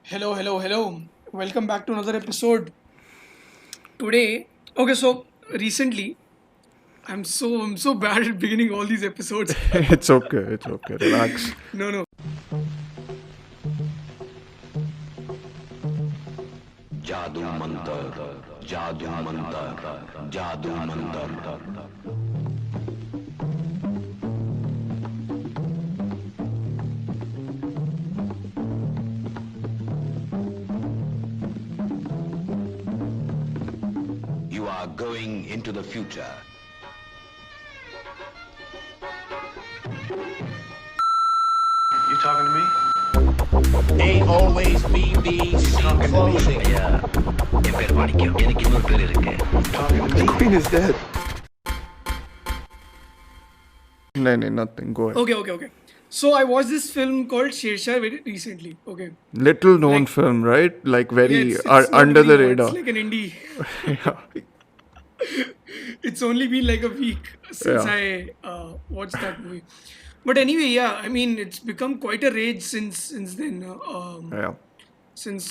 Hello, hello, hello. Welcome back to another episode. Today, okay, so recently, I'm so bad at beginning all these episodes. It's okay. It's okay. Relax. No, no. जादू मंतर जादू मंतर जादू Mantar You are going into the future. You talking to me? Ain't always BBC closing. என் பேர் மாணிக்கம் எனக்கு இன்னொரு பேர் இருக்கு Talking to me? Queen is dead. No, nothing. Go ahead. Okay. So I watched this film called Shershaah very recently. Okay. Little known Like- film, right? Like very Yeah, it's not under the really known, radar. It's like an indie. Yeah. It's only been like a week since Yeah. I watched that movie. But anyway, yeah, I mean, it's become quite a rage since then. Yeah. Since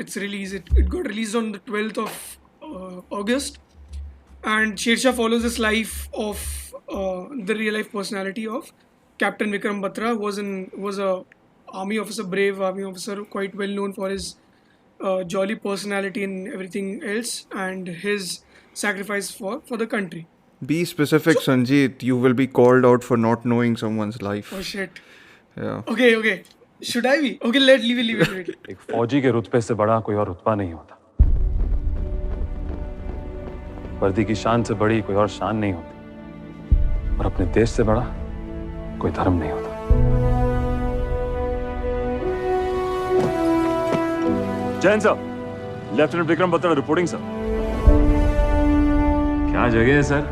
its release. It got released on the 12th of August, and Shershaah follows this life of the real life personality of Captain Vikram Batra, who was a army officer, brave army officer, quite well known for his jolly personality and everything else, and his sacrifice for the country. Be specific, Sanjeet. You will be called out for not knowing someone's life. Oh shit. Yeah. Okay. Should I be? Okay, leave it. एक फौजी के रुतबे से बड़ा कोई और रुतबा नहीं होता। वर्दी की शान से बड़ी कोई और शान नहीं होती, और अपने देश से बड़ा कोई धर्म नहीं होता। Jain sir, lieutenant Vikram Batra reporting sir. क्या जगह है सर?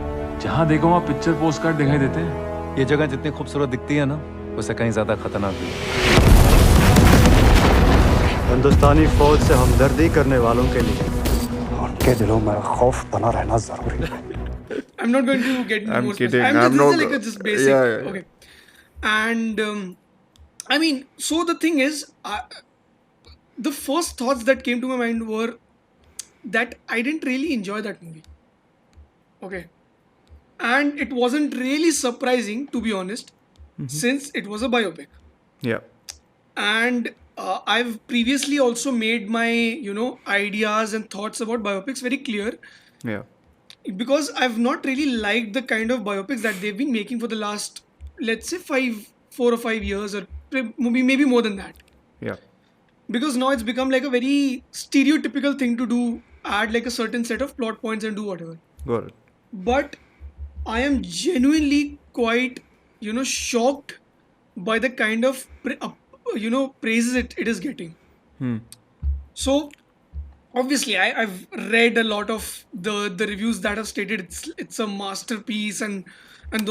जहाँ देखो वहाँ पिक्चर पोस्ट कार्ड दिखाई देते हैं। ये जगह जितनी खूबसूरत दिखती है ना, उससे कहीं ज्यादा खतरनाक भी है। हिंदुस्तानी फौज से हमदर्दी करने वालों के लिए उनके दिलों में खौफ बना रहना जरूरी है। I'm not going to get I'm more kidding. specific. I'm This not- is like a just basic. Yeah. Okay. And I mean, so the thing is, the first thoughts that came to my mind were that I didn't really enjoy that movie. Okay. And it wasn't really surprising, to be honest, since it was a biopic. Yeah. And I've previously also made my, ideas and thoughts about biopics very clear, Yeah. because I've not really liked the kind of biopics that they've been making for the last, let's say, 4 or 5 years, or maybe more than that. Yeah. Because now it's become like a very stereotypical thing to do, add like a certain set of plot points and do whatever. Got it. But I am genuinely quite, shocked by the kind of, praises it is getting. So obviously I've read a lot of the reviews that have stated it's a masterpiece, and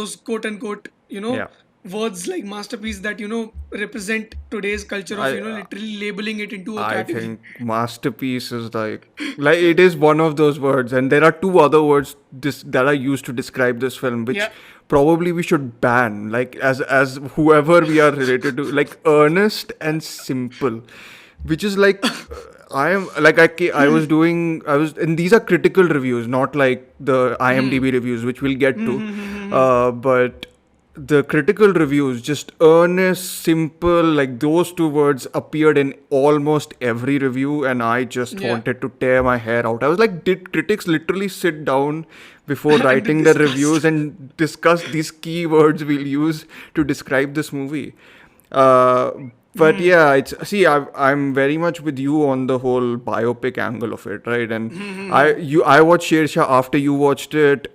those quote unquote Yeah. words like masterpiece that represent today's culture of literally labeling it into a I category. think masterpiece is like it is one of those words, and there are two other words that are used to describe this film, which Yeah. probably we should ban, like as whoever we are related to, like earnest and simple, which is like I was, and these are critical reviews, not like the IMDb reviews, which we'll get to, but the critical reviews, just earnest, simple, like those two words appeared in almost every review, and I just Yeah. wanted to tear my hair out. I was like, did critics literally sit down before And writing their discuss. reviews and discuss these key words we'll use to describe this movie? But yeah, I'm very much with you on the whole biopic angle of it, right? And I watched Shershaah after you watched it.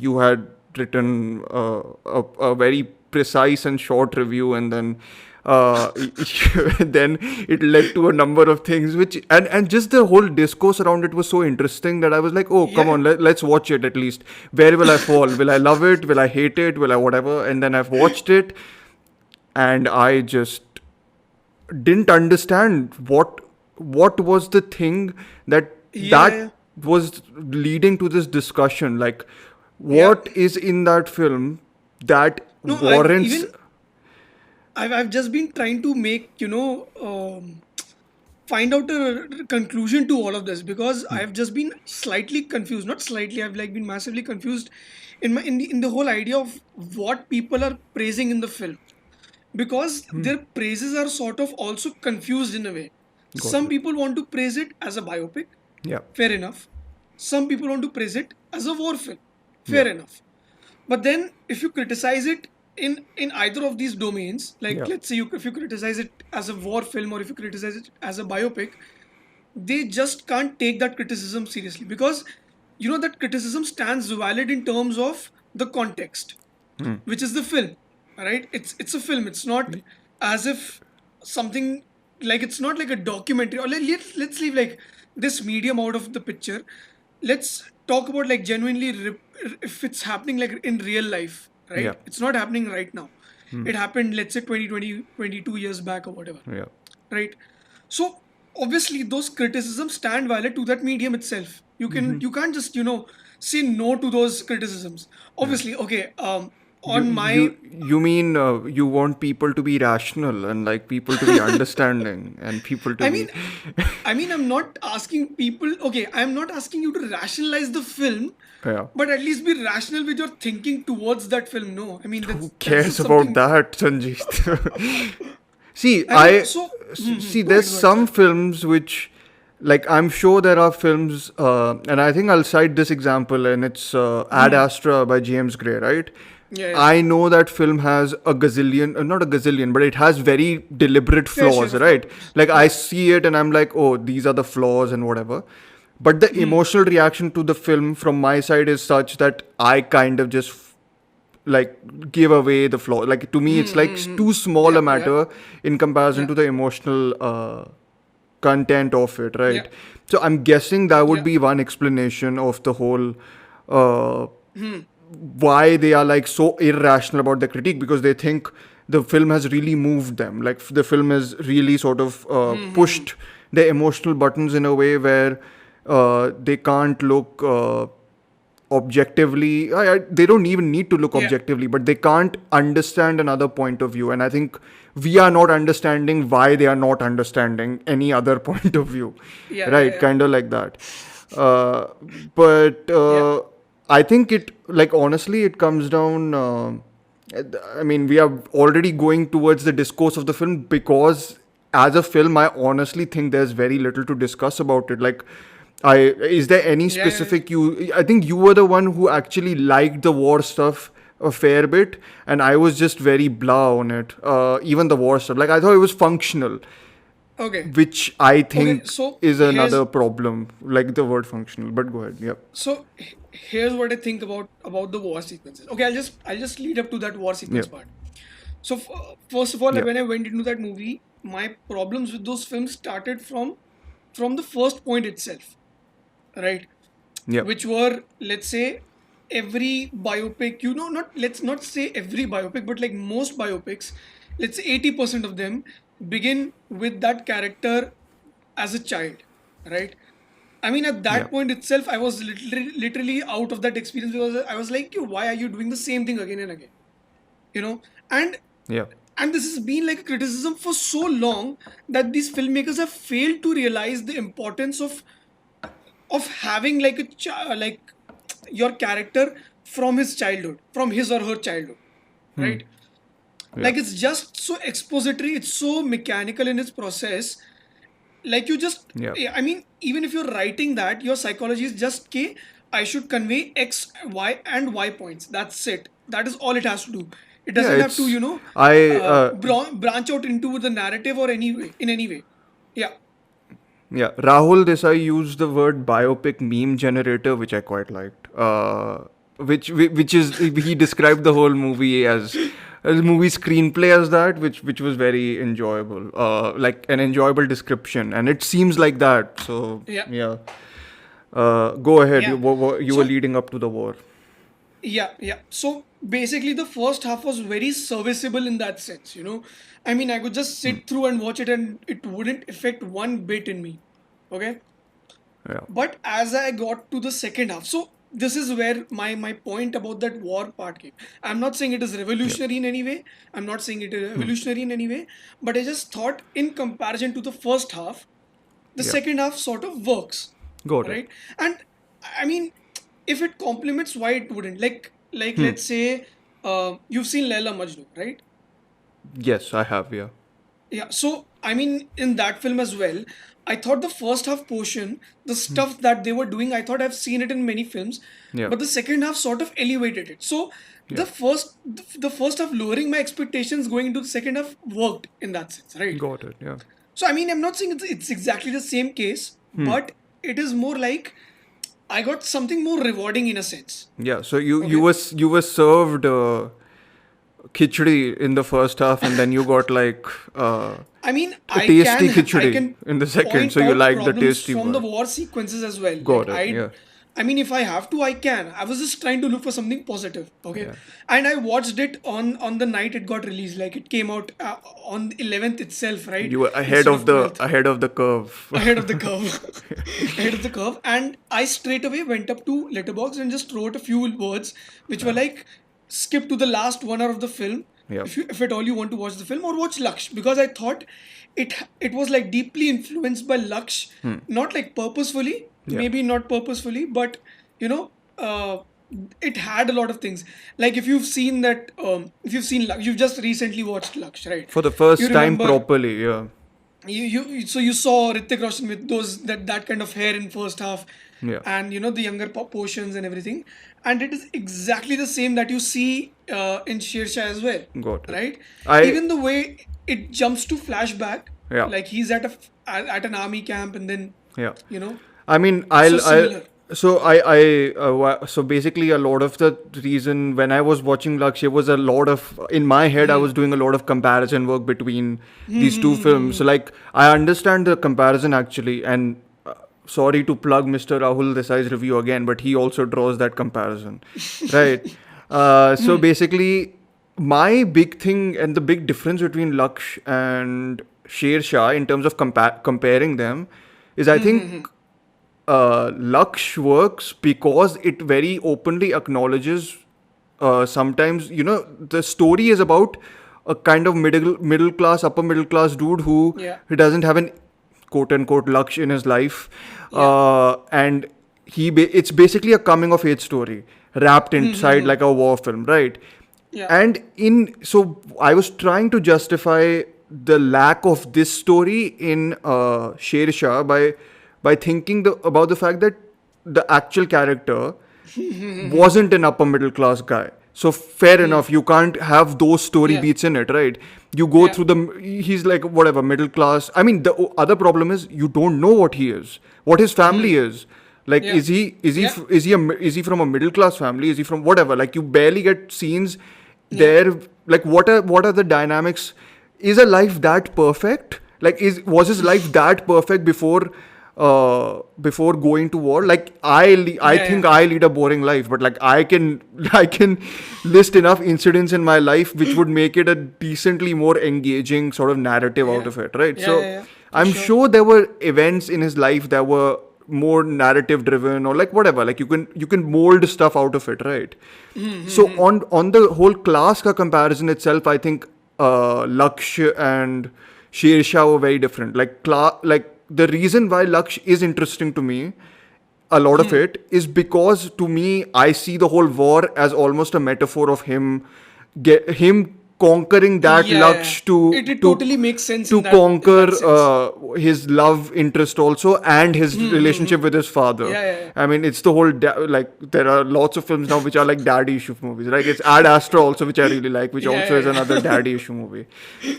You had written a very precise and short review, and then then it led to a number of things, which and just the whole discourse around it was so interesting that I was like, oh, come Yeah. on, let's watch it at least. Where will I fall? Will I love it? Will I hate it? Will I whatever? And then I've watched it, and I just didn't understand what was the thing that Yeah. was leading to this discussion. Like, what is in that film that No, warrants? I've just been trying to make find out a conclusion to all of this, because I've just been slightly confused. Not slightly, I've like been massively confused in the whole idea of what people are praising in the film, because their praises are sort of also confused in a way. Got Some it. people want to praise it as a biopic, Yeah. fair enough. Some people want to praise it as a war film, Yeah. fair enough. But then if you criticize it in either of these domains, like Yeah. let's say if you criticize it as a war film or if you criticize it as a biopic, they just can't take that criticism seriously, because that criticism stands valid in terms of the context, which is the film, right? It's a film. It's not as if something, like it's not like a documentary, or let's leave like this medium out of the picture. Let's talk about like genuinely if it's happening like in real life, Yeah. right? It's not happening right now. It happened, let's say 22 years back or whatever, Yeah. right? So obviously those criticisms stand valid to that medium itself. You can't just say no to those criticisms. Obviously, okay. You On my you mean you want people to be rational and like people to be understanding and people to I be mean, I'm not asking people. Okay, I'm not asking you to rationalize the film, yeah. but at least be rational with your thinking towards that film. No, I mean Who that's cares just about something. that, Sanjeet? See, I mean, so see. go ahead, There's go ahead, some sorry. films which, like, I'm sure there are films, and I think I'll cite this example, and it's Ad Astra by James Gray, right? Yeah, yeah. I know that film has a gazillion, not a gazillion, but it has very deliberate Fair share flaws, of right? problems. Like, I Yeah. see it and I'm like, oh, these are the flaws and whatever. But the emotional reaction to the film from my side is such that I kind of just like give away the flaw. Like to me, it's like too small a Yeah, yeah, matter in comparison yeah, to the emotional content of it, yeah, right? So I'm guessing that would yeah. be one explanation of the whole why they are like so irrational about the critique, because they think the film has really moved them. Like the film has really sort of pushed the emotional buttons in a way where they can't look objectively. They don't even need to look Yeah. objectively, but they can't understand another point of view. And I think we are not understanding why they are not understanding any other point of view, Yeah, yeah, right? yeah. Kind of like that. Uh, but Yeah. I think it, like, honestly, it comes down. I mean, we are already going towards the discourse of the film, because as a film, I honestly think there's very little to discuss about it. Like, is there any Yeah, yeah, specific you? I think you were the one who actually liked the war stuff a fair bit, and I was just very blah on it. Even the war stuff, like I thought it was functional, Okay. which I Okay. think So is here's another problem. Like the word functional, but go ahead. Yep. so here's what I think about the war sequences. Okay, I'll just lead up to that war sequence Yep. part. So first of all, like, Yep. when I went into that movie, my problems with those films started from the first point itself, right? Yep. Which were, let's say, every biopic, not, let's not say every biopic, but like most biopics, let's say 80% of them begin with that character as a child, right? I mean, at that Yep. point itself, I was literally out of that experience, because I was like, "Yo, why are you doing the same thing again and again?" You know, and Yep. and this has been like a criticism for so long, that these filmmakers have failed to realize the importance of having like like your character from his childhood, from his or her childhood, right? Like, it's just so expository, it's so mechanical in its process. Like, you just, Yep. I mean, even if you're writing that, your psychology is just, okay, I should convey X, Y, and Y points. That's it. That is all it has to do. It Yeah, doesn't have to, it's I branch out into the narrative or any way, in any way. Yeah. yeah, Rahul Desai used the word biopic meme generator, which I quite liked. Which is, he described the whole movie as movie screenplay as that, which was very enjoyable. Like an enjoyable description, and it seems like that. So Yeah. yeah. Go ahead. Yeah. You So were leading up to the war. yeah, yeah. So basically, the first half was very serviceable in that sense. I mean, I could just sit through and watch it, and it wouldn't affect one bit in me. Okay. Yeah. But as I got to the second half, so this is where my point about that war part came. I'm not saying it is revolutionary in any way. I'm not saying it is evolutionary in any way. But I just thought, in comparison to the first half, the Yeah. second half sort of works. Got it. Right? And I mean, if it complements, why it wouldn't? Like let's say you've seen Laila Majnu, right? Yes, I have. Yeah. Yeah, so I mean, in that film as well, I thought the first half portion, the stuff that they were doing, I thought I've seen it in many films, Yeah. but the second half sort of elevated it. So Yeah. the first half lowering my expectations going into the second half worked in that sense, right? Got it. Yeah. So I mean, I'm not saying it's exactly the same case, but it is more like I got something more rewarding in a sense. Yeah. So you were served khichdi in the first half, and then you got like I mean, tasty I khichdi can in the second, point so you out like the problems tasty from the part. war sequences as well. Got Like, it, yeah. I mean, if I have to, I can. I was just trying to look for something positive. Okay, Yeah. and I watched it on the night it got released. Like it came out on the 11th itself, right? You were ahead Instead of the 12th. ahead of the curve. Ahead of the curve. Ahead of the curve. And I straight away went up to Letterboxd and just wrote a few words which were like, skip to the last 1 hour of the film. Yeah. If at all you want to watch the film, or watch Laksh, because I thought it was like deeply influenced by Laksh, not like purposefully, Yeah. maybe not purposefully, but you know, it had a lot of things. Like if you've seen that, if you've seen Laksh, you've just recently watched Laksh, right? For the first You time remember- properly, yeah. So you saw Hrithik Roshan with that kind of hair in first half, Yeah. and you know the younger portions and everything, and it is exactly the same that you see in Shershaah as well. Got it. Right? Even the way it jumps to flashback, Yeah. like he's at an army camp, and then Yeah. you know, I mean, similar. So basically a lot of the reason when I was watching Lakshya was a lot of, in my head, I was doing a lot of comparison work between these two films. So like, I understand the comparison actually, and sorry to plug Mr. Rahul Desai's review again, but he also draws that comparison, right? So basically, my big thing and the big difference between Laksh and Shershaah in terms of comparing them is, I think Laksh works because it very openly acknowledges sometimes, you know, the story is about a kind of middle class, upper middle class dude who he doesn't have an quote unquote Laksh in his life, and it's basically a coming of age story wrapped inside like a war film, right? Yeah. And so I was trying to justify the lack of this story in Shershaah by thinking about the fact that the actual character wasn't an upper middle class guy. So fair enough, you can't have those story beats in it, right? You go through he's like whatever, middle class. I mean, the other problem is you don't know what he is, what his family is. Like, is he from a middle class family? Is he from whatever? Like, you barely get scenes there. Like, what are the dynamics? Is a life that perfect? Like, was his life that perfect before going to war? Like, I think I lead a boring life, but like I can list enough incidents in my life which would make it a decently more engaging sort of narrative out of it, right? I'm sure there were events in his life that were more narrative driven or like whatever, like you can mold stuff out of it, right? So on the whole class ka comparison itself, I think Laksh and Shershaah were very different. Like the reason why Laksh is interesting to me, a lot of it, is because to me I see the whole war as almost a metaphor of him conquering that Laksh it totally makes sense to in that conquer his love interest also and his relationship with his father. I mean, it's the whole like there are lots of films now which are like daddy issue movies. Like it's Ad Astra also, which I really like, which also is another daddy issue movie.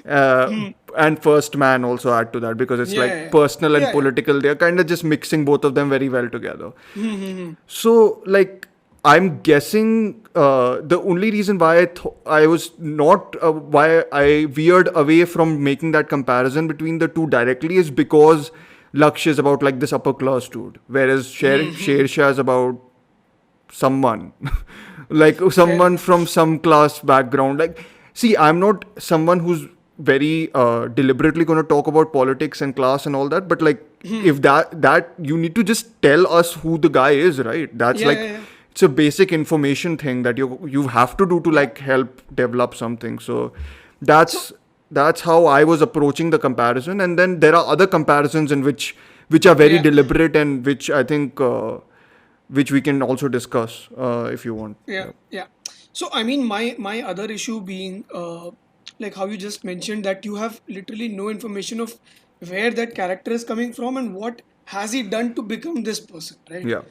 And First Man also add to that because it's like personal and political. They're kind of just mixing both of them very well together. So like, I'm guessing the only reason why I was not why I veered away from making that comparison between the two directly is because Laksh is about like this upper class dude, whereas Shershaah is about someone like someone from some class background. Like, see, I'm not someone who's very deliberately going to talk about politics and class and all that, but like if that you need to just tell us who the guy is, right? That's it's a basic information thing that you have to do to like help develop something. So that's how I was approaching the comparison. And then there are other comparisons in which which are very Yeah. deliberate and which I think which we can also discuss if you want. Yeah. So I mean, my other issue being like how you just mentioned that you have literally no information of where that character is coming from and what has he done to become this person, right? Yeah.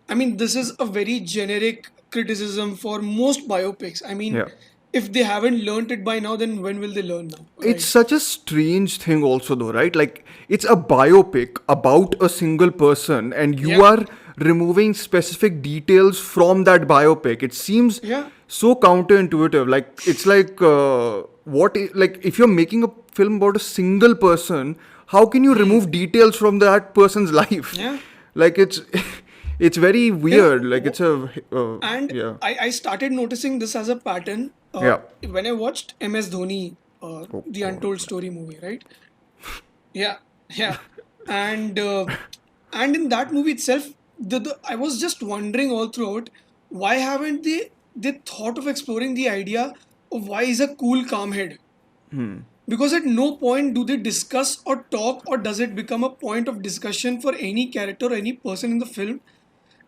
I mean, this is a very generic criticism for most biopics. I mean, Yeah. if they haven't learned it by now, then when will they learn now, It's right? such a strange thing, also, though, right? Like, it's a biopic about a single person, and you Yeah. are removing specific details from that biopic. It seems Yeah. so counterintuitive. Like, it's like, like, if you're making a film about a single person, how can you remove details from that person's life? Yeah. Like, it's. It's very weird. Like, it's a. And Yeah. I started noticing this as a pattern Yeah. when I watched MS Dhoni, the God. Untold Story movie, right? Yeah, yeah, and in that movie itself, I was just wondering all throughout why haven't they thought of exploring the idea of why is a cool calm head? Because at no point do they discuss or talk or does it become a point of discussion for any character or any person in the film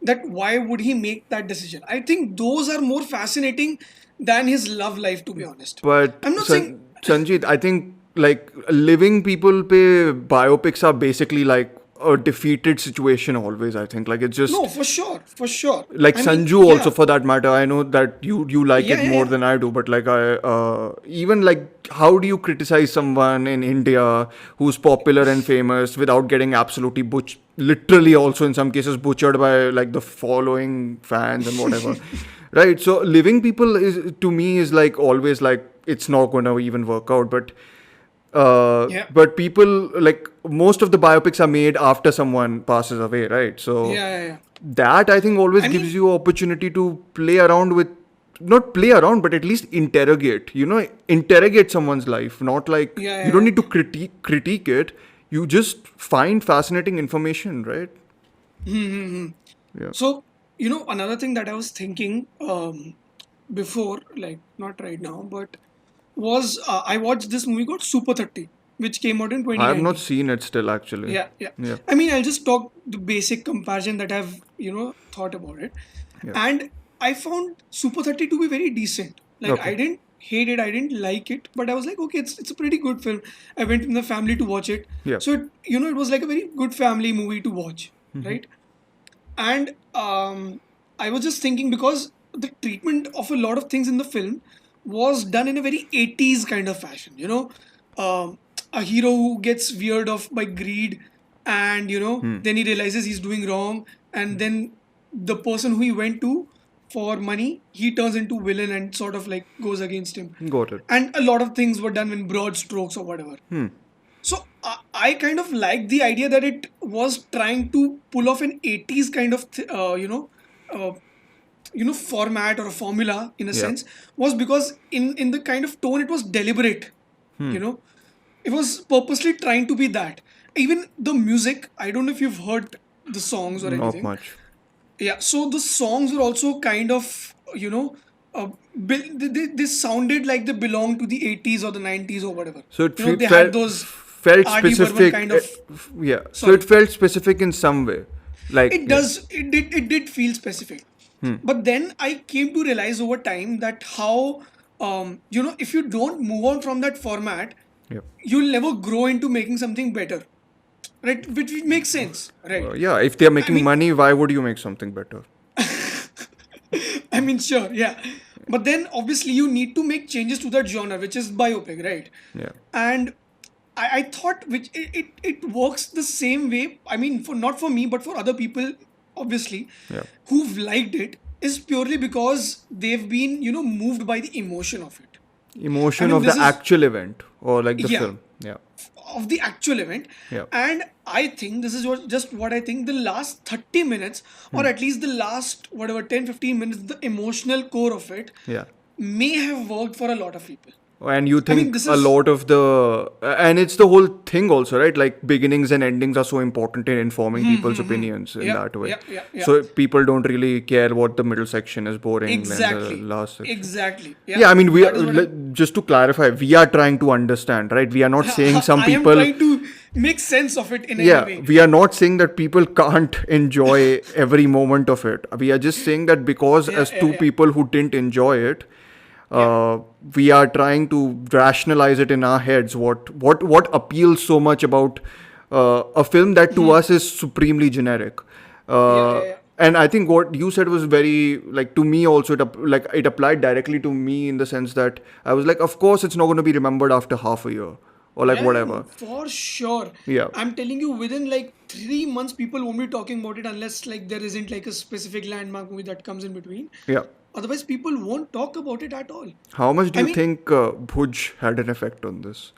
that why would he make that decision. I think those are more fascinating than his love life, to be honest. But I'm not saying Sanjeet, I think like living people pay biopics are basically like a defeated situation always. I think like it's just no, for sure, for sure. like I mean, Sanju also yeah. for that matter. I know that you like Yeah, it yeah, more yeah. than I do, but like I even like how do you criticize someone in India who's popular and famous without getting absolutely literally also in some cases butchered by like the following fans and whatever. Right? So living people is to me is like always like it's not going to even work out, Yeah. but people like most of the biopics are made after someone passes away, right? So Yeah. that I think always I mean- gives you opportunity to play around with not play around but at least interrogate someone's life, not like Yeah, you don't yeah. need to critique it, you just find fascinating information, right? So, another thing that I was thinking before, like not right now, but was I watched this movie called Super 30, which came out in I have 2019. not seen it still actually. Yeah. Yeah. I mean, I'll just talk the basic comparison that I've, thought about it. Yeah. And I found Super 30 to be very decent. Like, Okay. I didn't hate it, I didn't like it, but I was like, okay, it's a pretty good film. I went with the family to watch it. Yeah. So, it was like a very good family movie to watch, right? And I was just thinking because the treatment of a lot of things in the film was done in a very 80s kind of fashion, a hero who gets veered off by greed and then he realizes he's doing wrong and then the person who he went to for money he turns into villain and sort of like goes against him, Got it. and a lot of things were done in broad strokes or whatever. So I kind of like the idea that it was trying to pull off an 80s kind of format or a formula in a Yeah. sense, was because in the kind of tone it was deliberate. It was purposely trying to be that. Even the music, I don't know if you've heard the songs or Not anything. much. Yeah, so the songs were also kind of, they sounded like they belonged to the 80s or the 90s or whatever. So it they felt had those felt R.D. Burman specific. kind of. Yeah. So Sorry. it felt specific in some way. Like It does. It did feel specific. But then I came to realize over time that how, if you don't move on from that format, Yeah. you'll never grow into making something better, right? Which makes sense, right? Yeah. If they're making mean- money, why would you make something better? I mean, sure, yeah. But then obviously you need to make changes to that genre, which is biopic, right? Yeah. And I thought which it works the same way. I mean, for not for me, but for other people, obviously, Yeah. who've liked it, is purely because they've been, moved by the emotion of it. Emotion I mean, of the this is- actual event or like the Yeah. film. Yeah. Of the actual event. Yeah. And I think this is just what I think the last 30 minutes or at least the last whatever 10-15 minutes, the emotional core of it Yeah. may have worked for a lot of people. and you think this a is- lot of the and it's the whole thing also, right? Like beginnings and endings are so important in informing people's opinions in Yeah, that way. yeah. So people don't really care what the middle section is boring Exactly. and the last section. Exactly. Yeah, I mean, That is what I'm- just to clarify, we are trying to understand, right? We are not saying some I people. am trying to make sense of it in Yeah, any way. we are not saying that people can't enjoy every moment of it. We are just saying that because as two people who didn't enjoy it, we are trying to rationalize it in our heads. What appeals so much about a film that to us is supremely generic. And I think what you said was very, like, to me also, it applied directly to me in the sense that I was like, of course it's not going to be remembered after half a year or like whatever. For sure. Yeah. I'm telling you, within like 3 months, people won't be talking about it unless like there isn't like a specific landmark movie that comes in between. Yeah. Otherwise, people won't talk about it at all. How much do I you mean- think Bhuj had an effect on this?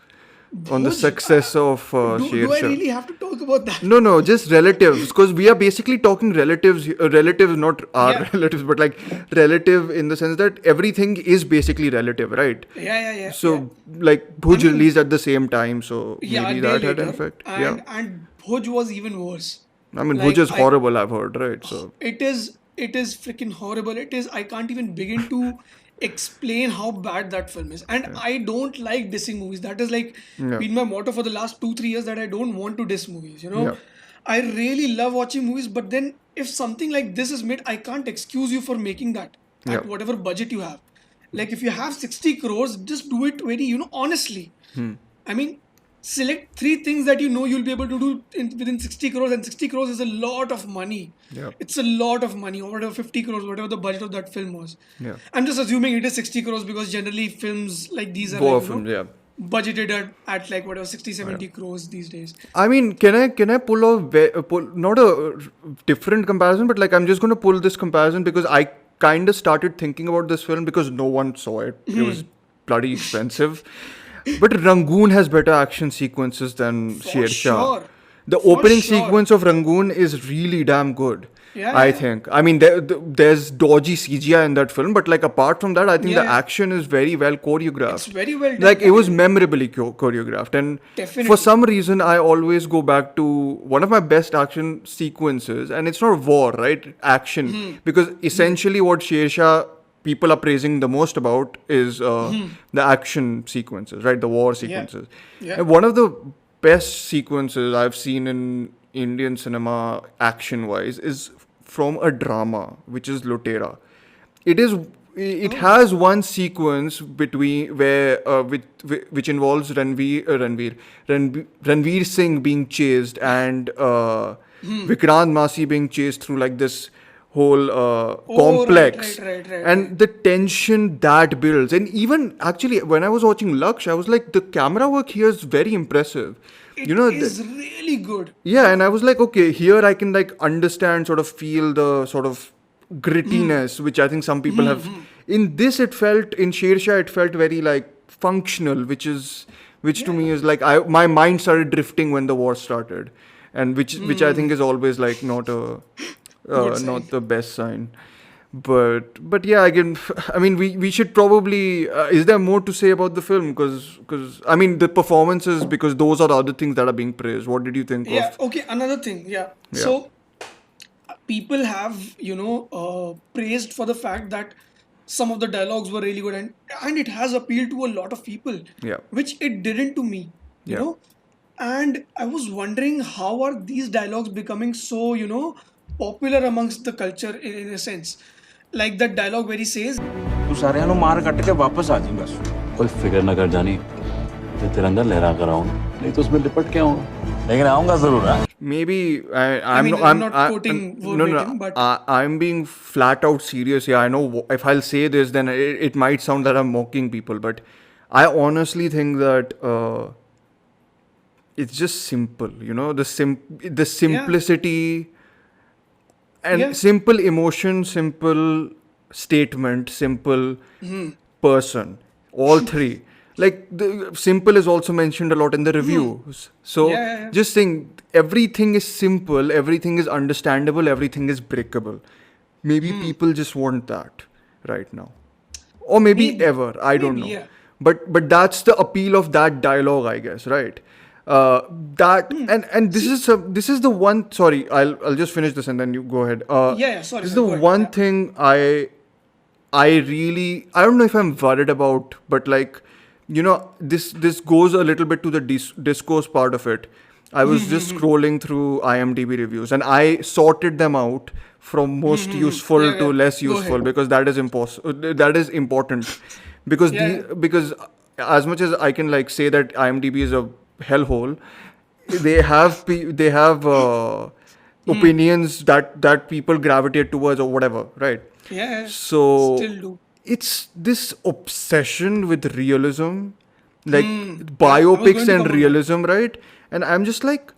On the Bhuj, success of do I Shershaah? really have to talk about that? No, just relatives, because we are basically talking relatives, relatives, not our Yeah. relatives, but like relative in the sense that everything is basically relative, right? Yeah. So, like, Bhuj released at the same time, so Yeah, maybe a day that had an later. effect. And Bhuj was even worse. I mean, like, Bhuj is I- horrible, I've heard, right? So, It is freaking horrible. I can't even begin to explain how bad that film is. And I don't like dissing movies. That is like been my motto for the last 2-3 years, that I don't want to diss movies, Yeah. I really love watching movies, but then if something like this is made, I can't excuse you for making that at Yeah. whatever budget you have. Like if you have 60 crores, just do it very, honestly. I mean, select 3 things that you'll be able to do within 60 crores, and 60 crores is a lot of money. Yeah. It's a lot of money, or whatever, 50 crores, whatever the budget of that film was. Yeah. I'm just assuming it is 60 crores because generally films like these are Both like, of them, yeah. budgeted at like whatever 60-70 crores these days. I mean, can I pull not a different comparison, but like I'm just going to pull this comparison because I kind of started thinking about this film because no one saw it. It was bloody expensive. But Rangoon has better action sequences than Shershaah. sure. The For opening sure. sequence of Rangoon is really damn good. Yeah, I yeah. think. I mean, there's dodgy CGI in that film, but like apart from that, I think the Yeah. action is very well choreographed. It's very well done. Like it was memorably choreographed, and Definitely. for some reason, I always go back to one of my best action sequences, and it's not war, right? Action, because essentially what Shershaah people are praising the most about is the action sequences, right? The war sequences. Yeah. And one of the best sequences I've seen in Indian cinema action-wise is from a drama, which is Lotera. It has one sequence between which involves Ranveer Singh being chased and Vikrant Massey being chased through like this whole complex, right. and the tension that builds. And even actually, when I was watching Laksh, I was like, the camera work here is very impressive. It you know, is really good. yeah, and I was like, okay, here I can like understand, sort of feel the sort of grittiness, which I think some people have. In this, in Shershaah, it felt very like functional, which to me is like, my mind started drifting when the war started, and which I think is always like not the best sign. But yeah, again, I mean, we should probably. Is there more to say about the film? Because I mean, the performances, because those are the other things that are being praised. What did you think Yeah, of? okay, another thing. Yeah. So people have, praised for the fact that some of the dialogues were really good, and it has appealed to a lot of people. Yeah. Which it didn't to me. You Yeah. know? And I was wondering, how are these dialogues becoming so, popular amongst the culture in a sense? Like that dialogue where he says, तू साਰਿਆਂ ਨੂੰ ਮਾਰ ਕੱਟ ਕੇ ਵਾਪਸ ਆ ਜੀ ਬਸ कोई फिक्र न कर जानी, मैं तिरंगा लहरा कर आऊंगा, नहीं तो उसमें लिपट के आऊंगा, लेकिन आऊंगा जरूर। Maybe I'm not quoting verbatim, but- I'm being flat out serious here. I know if I'll say this, then it might sound that I'm mocking people, but I honestly think that it's just simple. The simplicity and simple emotion, simple statement, simple person. All three. Like the simple is also mentioned a lot in the reviews. So just think, everything is simple, everything is understandable, everything is breakable. Maybe people just want that right now, or maybe ever. I don't know. Yeah. but that's the appeal of that dialogue, I guess, right? That and this is the one. Sorry, I'll just finish this and then you go ahead. Yeah, sorry, This is man, the go ahead. one Yeah. thing I really, I don't know if I'm worried about, but like, this goes a little bit to the discourse part of it. I was just scrolling through IMDb reviews and I sorted them out from most useful Yeah, to yeah. less Go useful ahead. because that is that is important because Yeah. because as much as I can like say that IMDb is a hellhole, they have opinions that people gravitate towards or whatever, right? Yeah. So Still do. it's this obsession with realism, like I was biopics going to and come on that. realism, right? And I'm just like,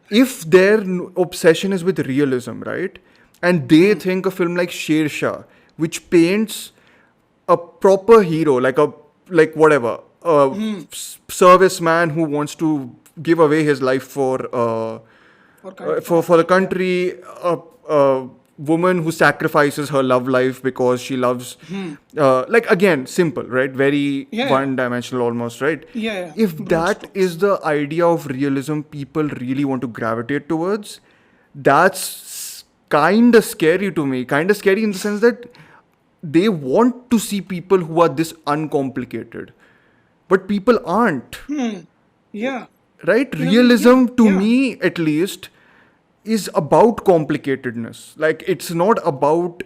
if their obsession is with realism, right? And they think a film like Shershaah, which paints a proper hero, like whatever, a serviceman who wants to give away his life for the country, a woman who sacrifices her love life because she loves, like again, simple, right? Very Yeah. one-dimensional almost, right? Yeah. If Broad that strokes. is the idea of realism people really want to gravitate towards, that's kind of scary to me. Kind of scary in the sense that they want to see people who are this uncomplicated, but people aren't. Yeah. Right? In a way, Realism, to yeah. me at least, is about complicatedness. Like it's not about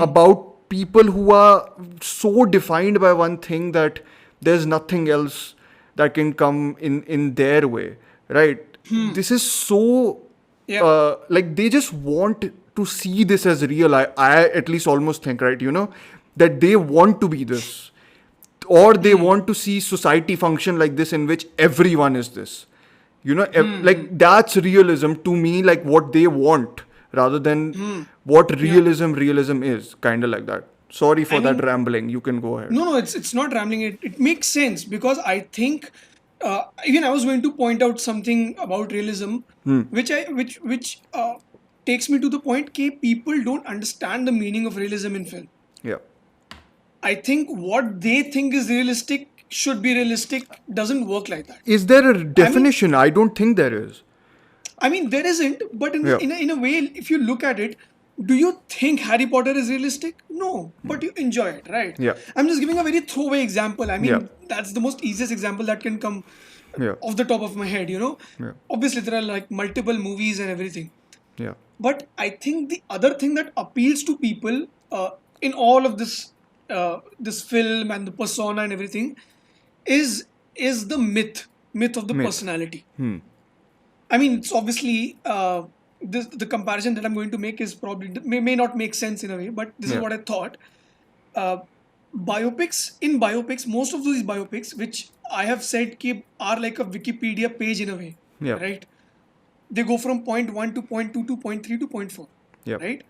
about people who are so defined by one thing that there's nothing else that can come in their way. Right? This is so Yeah. like they just want to see this as real. I at least almost think, right? That they want to be this, or they want to see society function like this in which everyone is this. Like that's realism to me, like what they want rather than what realism is, kind of like that. Sorry for that rambling, you can go ahead. No, it's not rambling. It makes sense because I think even I was going to point out something about realism, which takes me to the point that people don't understand the meaning of realism in film. Yeah. I think what they think is realistic should be realistic doesn't work like that. Is there a definition? I don't think there is. I mean, there isn't, but Yeah. in a way, if you look at it, do you think Harry Potter is realistic? No, but you enjoy it, right? Yeah. I'm just giving a very throwaway example. I mean, Yeah. that's the most easiest example that can come Yeah. off the top of my head, Yeah. Obviously, there are like multiple movies and everything. Yeah. But I think the other thing that appeals to people in all of this film and the persona and everything is the myth of the personality. I mean, it's obviously the comparison that I'm going to make is probably may not make sense in a way, but this is Yeah. what I thought. Biopics, most of these biopics, which I have said are like a Wikipedia page in a way, Yeah. right? They go from point 1 to point 2 to point 3 to point 4, Yeah. right?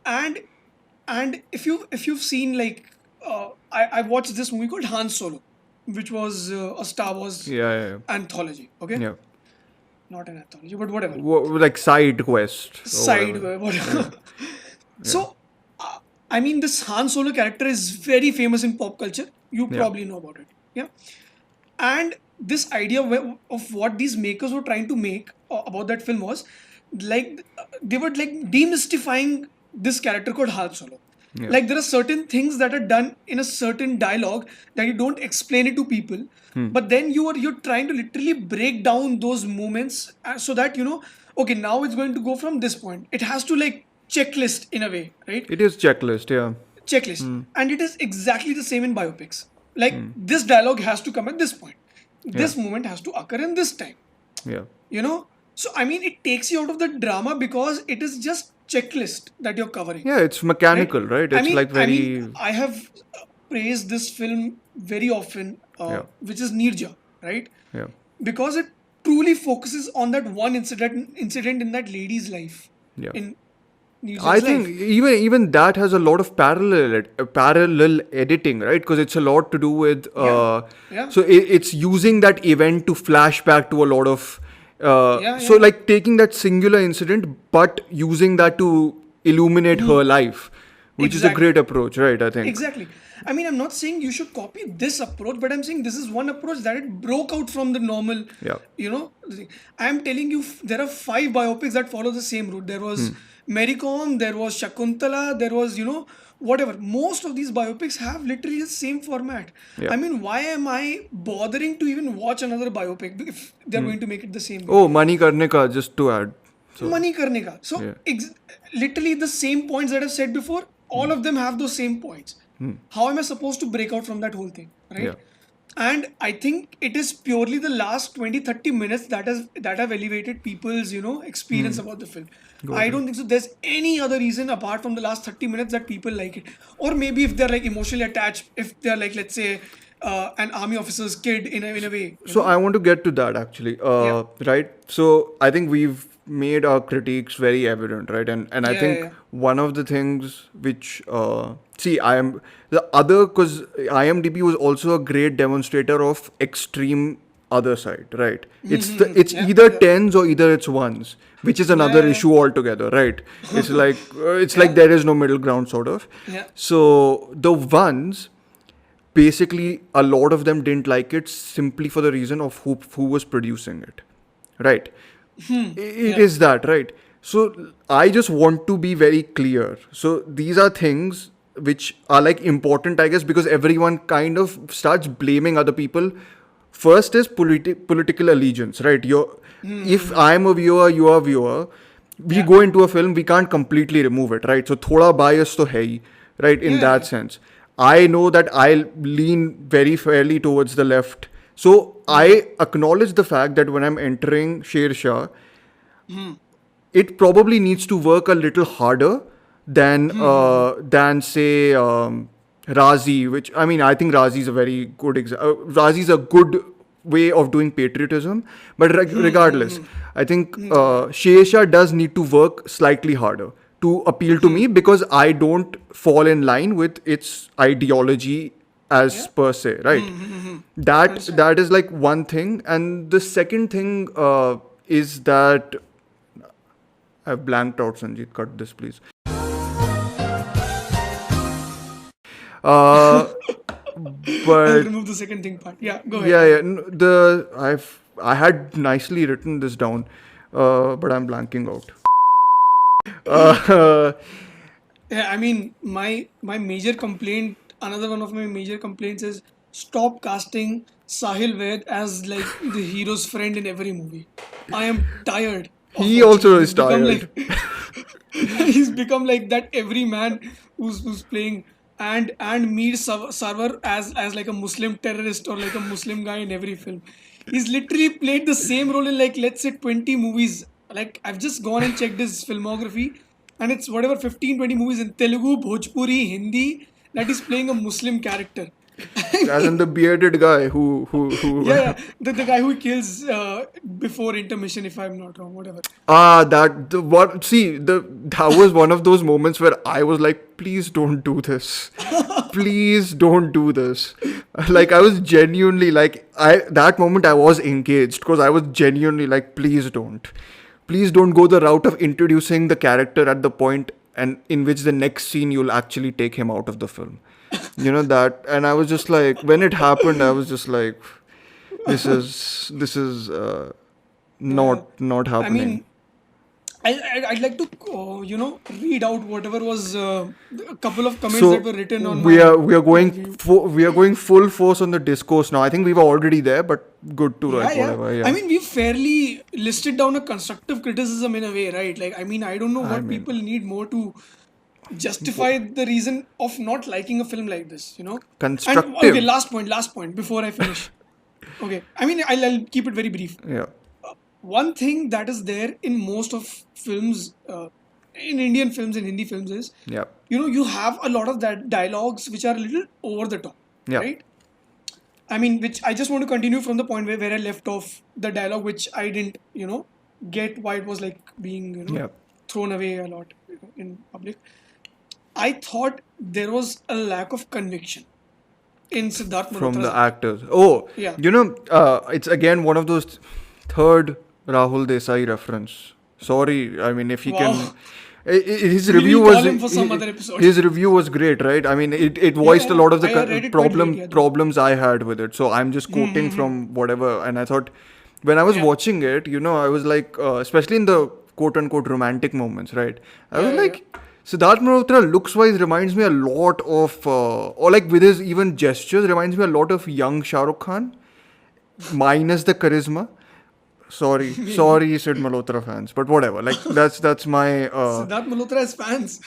And if you've seen like I watched this movie called Han Solo, which was a Star Wars Yeah. anthology. Okay, Yeah. not an anthology, but whatever. Like side quest. or Side whatever. whatever. So I mean, this Han Solo character is very famous in pop culture. You probably know about it, yeah. And this idea of what these makers were trying to make about that film was like they were like demystifying this character called Han Solo. Yeah. Like there are certain things that are done in a certain dialogue that you don't explain it to people, but then you're trying to literally break down those moments so that okay, now it's going to go from this point. It has to like checklist in a way, right? It is checklist, yeah. Checklist, and it is exactly the same in biopics. Like this dialogue has to come at this point. This moment has to occur in this time. Yeah. So I mean, it takes you out of the drama because it is just checklist that you're covering. Yeah, it's mechanical, right? It's like very. I have praised this film very often, which is Neerja, right? Yeah. Because it truly focuses on that one incident in that lady's life. Yeah. In Neerja's I think life. even that has a lot of parallel editing, right? Because it's a lot to do with. Yeah. So it's using that event to flash back to a lot of. So like taking that singular incident, but using that to illuminate her life, which is a great approach, right? I think. Exactly. I mean, I'm not saying you should copy this approach, but I'm saying this is one approach that it broke out from the normal, Yeah. thing. I'm telling you, there are 5 biopics that follow the same route. There was Mary Kom, there was Shakuntala, there was, whatever. Most of these biopics have literally the same format. Yeah. I mean, why am I bothering to even watch another biopic if they're going to make it the same way? Oh, Mani Karne Ka, just to add. So, Money karne ka. So Yeah. literally the same points that I've said before, all of them have those same points. How am I supposed to break out from that whole thing, right? Yeah. And I think it is purely the last 20-30 minutes that have elevated people's experience about the film. I don't think so there's any other reason apart from the last 30 minutes that people like it. Or maybe if they're like emotionally attached, if they're like, let's say, an army officer's kid in a way. So I want to get to that actually, right? So I think we've made our critiques very evident, right? And I think one of the things which because IMDb was also a great demonstrator of extreme other side, right? It's either tens or either it's ones, which is another issue altogether, right? It's like like there is no middle ground sort of. Yeah. So the ones, basically a lot of them didn't like it simply for the reason of who was producing it, right? It is that, right? So I just want to be very clear. So these are things which are like important, I guess, because everyone kind of starts blaming other people. First is political allegiance, right? If I'm a viewer, you are a viewer, we go into a film, we can't completely remove it, right? So thoda bias to hai, right? In that sense, I know that I lean very fairly towards the left. So I acknowledge the fact that when I'm entering Shershaah, it probably needs to work a little harder than say Razi, which I mean I think Razi is a very good Razi is a good way of doing patriotism, but regardless, I think Shershaah does need to work slightly harder to appeal to me because I don't fall in line with its ideology as per se, right? That is like one thing, and the second thing is that I've blanked out. Sanjeet, cut this, please. I'll But remove the second thing part. Yeah, go ahead. yeah. I had nicely written this down, but I'm blanking out. Yeah, I mean, my major complaint, another one of my major complaints is stop casting Sahil Vaid as like the hero's friend in every movie. I am tired. of He watching also him. is tired. He's become like that every man who's playing and Mir Sarwar as like a Muslim terrorist or like a Muslim guy in every film. He's literally played the same role in like let's say 20 movies. Like I've just gone and checked his filmography and it's whatever 15-20 movies in Telugu, Bhojpuri, Hindi that he's playing a Muslim character. As in the bearded guy who Yeah. The guy who kills before intermission, if I'm not wrong, whatever. that was one of those moments where I was like, please don't do this. Please don't do this. Like I was genuinely like that moment I was engaged because I was genuinely like, please don't. Please don't go the route of introducing the character at the point and in which the next scene you'll actually take him out of the film. You know that, and I was just like, when it happened, I was just like, this is not happening. I mean, I'd like to read out whatever was a couple of comments that were written on. We are going full force on the discourse now. I think we were already there, but good to write whatever. Yeah. I mean, we've fairly listed down a constructive criticism in a way, right? Like, I mean, I don't know what people need more to justify the reason of not liking a film like this, Constructive. And, okay, last point before I finish. Okay, I mean, I'll keep it very brief. Yeah. One thing that is there in most of films, in Indian films and Hindi films is, you have a lot of that dialogues which are a little over the top, right? I mean, which I just want to continue from the point where I left off the dialogue, which I didn't, get why it was like being, thrown away a lot in public. I thought there was a lack of conviction in Siddharth Malhotra's From the actors. Oh, yeah. It's again one of those third Rahul Desai reference. Sorry, I mean if he can, His We'll review call was him for some other episode. his review was great, right? I mean, it voiced a lot of the I read it quite late, yeah, though. problems I had with it. So I'm just quoting from whatever, and I thought when I was watching it, I was like, especially in the quote unquote romantic moments, right? I was like. Siddharth Malhotra looks-wise reminds me a lot of, or like with his even gestures, reminds me a lot of young Shah Rukh Khan, minus the charisma. Sorry, Sid Malhotra fans, but whatever. Like that's my. Siddharth Malhotra has fans.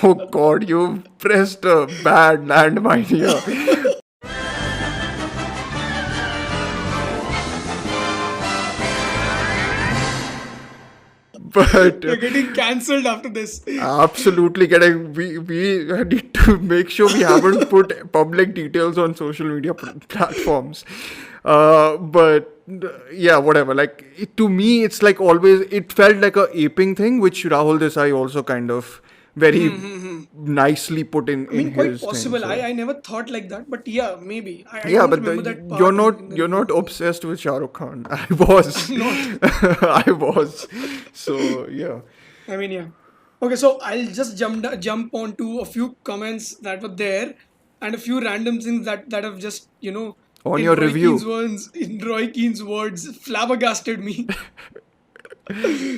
Oh God, you pressed a bad landmine here. But We're getting cancelled after this. absolutely getting we need to make sure we haven't put public details on social media platforms. But yeah, whatever. Like to me, it's like always. It felt like a aping thing, which Rahul Desai also kind of very nicely put in. I mean, in quite his possible. thing, so. I never thought like that, but yeah, maybe. I Yeah, don't but remember that part you're in not the you're not review. obsessed with Shah Rukh Khan. I was. I was. So yeah. I mean, yeah. Okay, so I'll just jump onto a few comments that were there, and a few random things that have just On your review. In Roy Keane's words, flabbergasted me.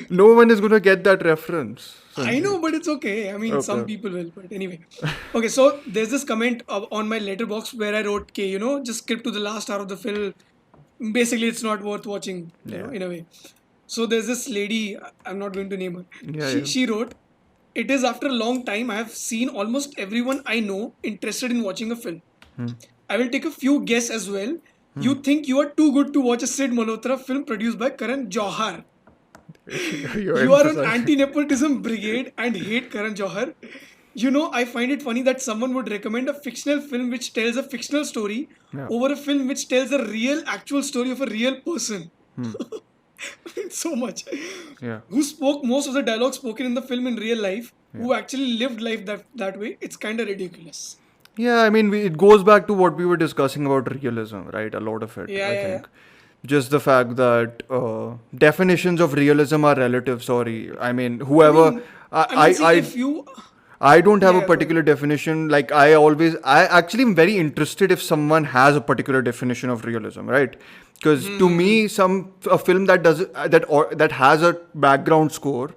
No one is gonna get that reference. I know, but it's okay. I mean, some Okay. people will, but anyway. Okay, so there's this comment on my letterbox where I wrote, "Okay, just skip to the last hour of the film. Basically, it's not worth watching, in a way." So there's this lady, I'm not going to name her. Yeah. She wrote, "It is after a long time I have seen almost everyone I know interested in watching a film. I will take a few guess as well. You think you are too good to watch a Sid Malhotra film produced by Karan Johar. You are on anti-nepotism brigade and hate Karan Johar. I find it funny that someone would recommend a fictional film which tells a fictional story over a film which tells a real, actual story of a real person." So much. Yeah. Who spoke most of the dialogue spoken in the film in real life, who actually lived life that way. It's kind of ridiculous. Yeah, I mean, it goes back to what we were discussing about realism, right? A lot of it, I think. Just the fact that definitions of realism are relative. Sorry, I mean, whoever I don't have a particular definition. Like I actually am very interested if someone has a particular definition of realism, right? Because to me, a film that has a background score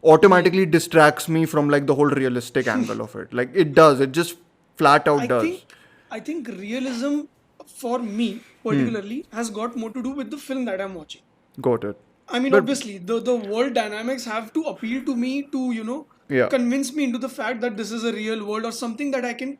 automatically distracts me from like the whole realistic angle of it. Like it does. It just flat out does. I think realism for me particularly has got more to do with the film that I'm watching. Got it. I mean, obviously, the world dynamics have to appeal to me to convince me into the fact that this is a real world or something that I can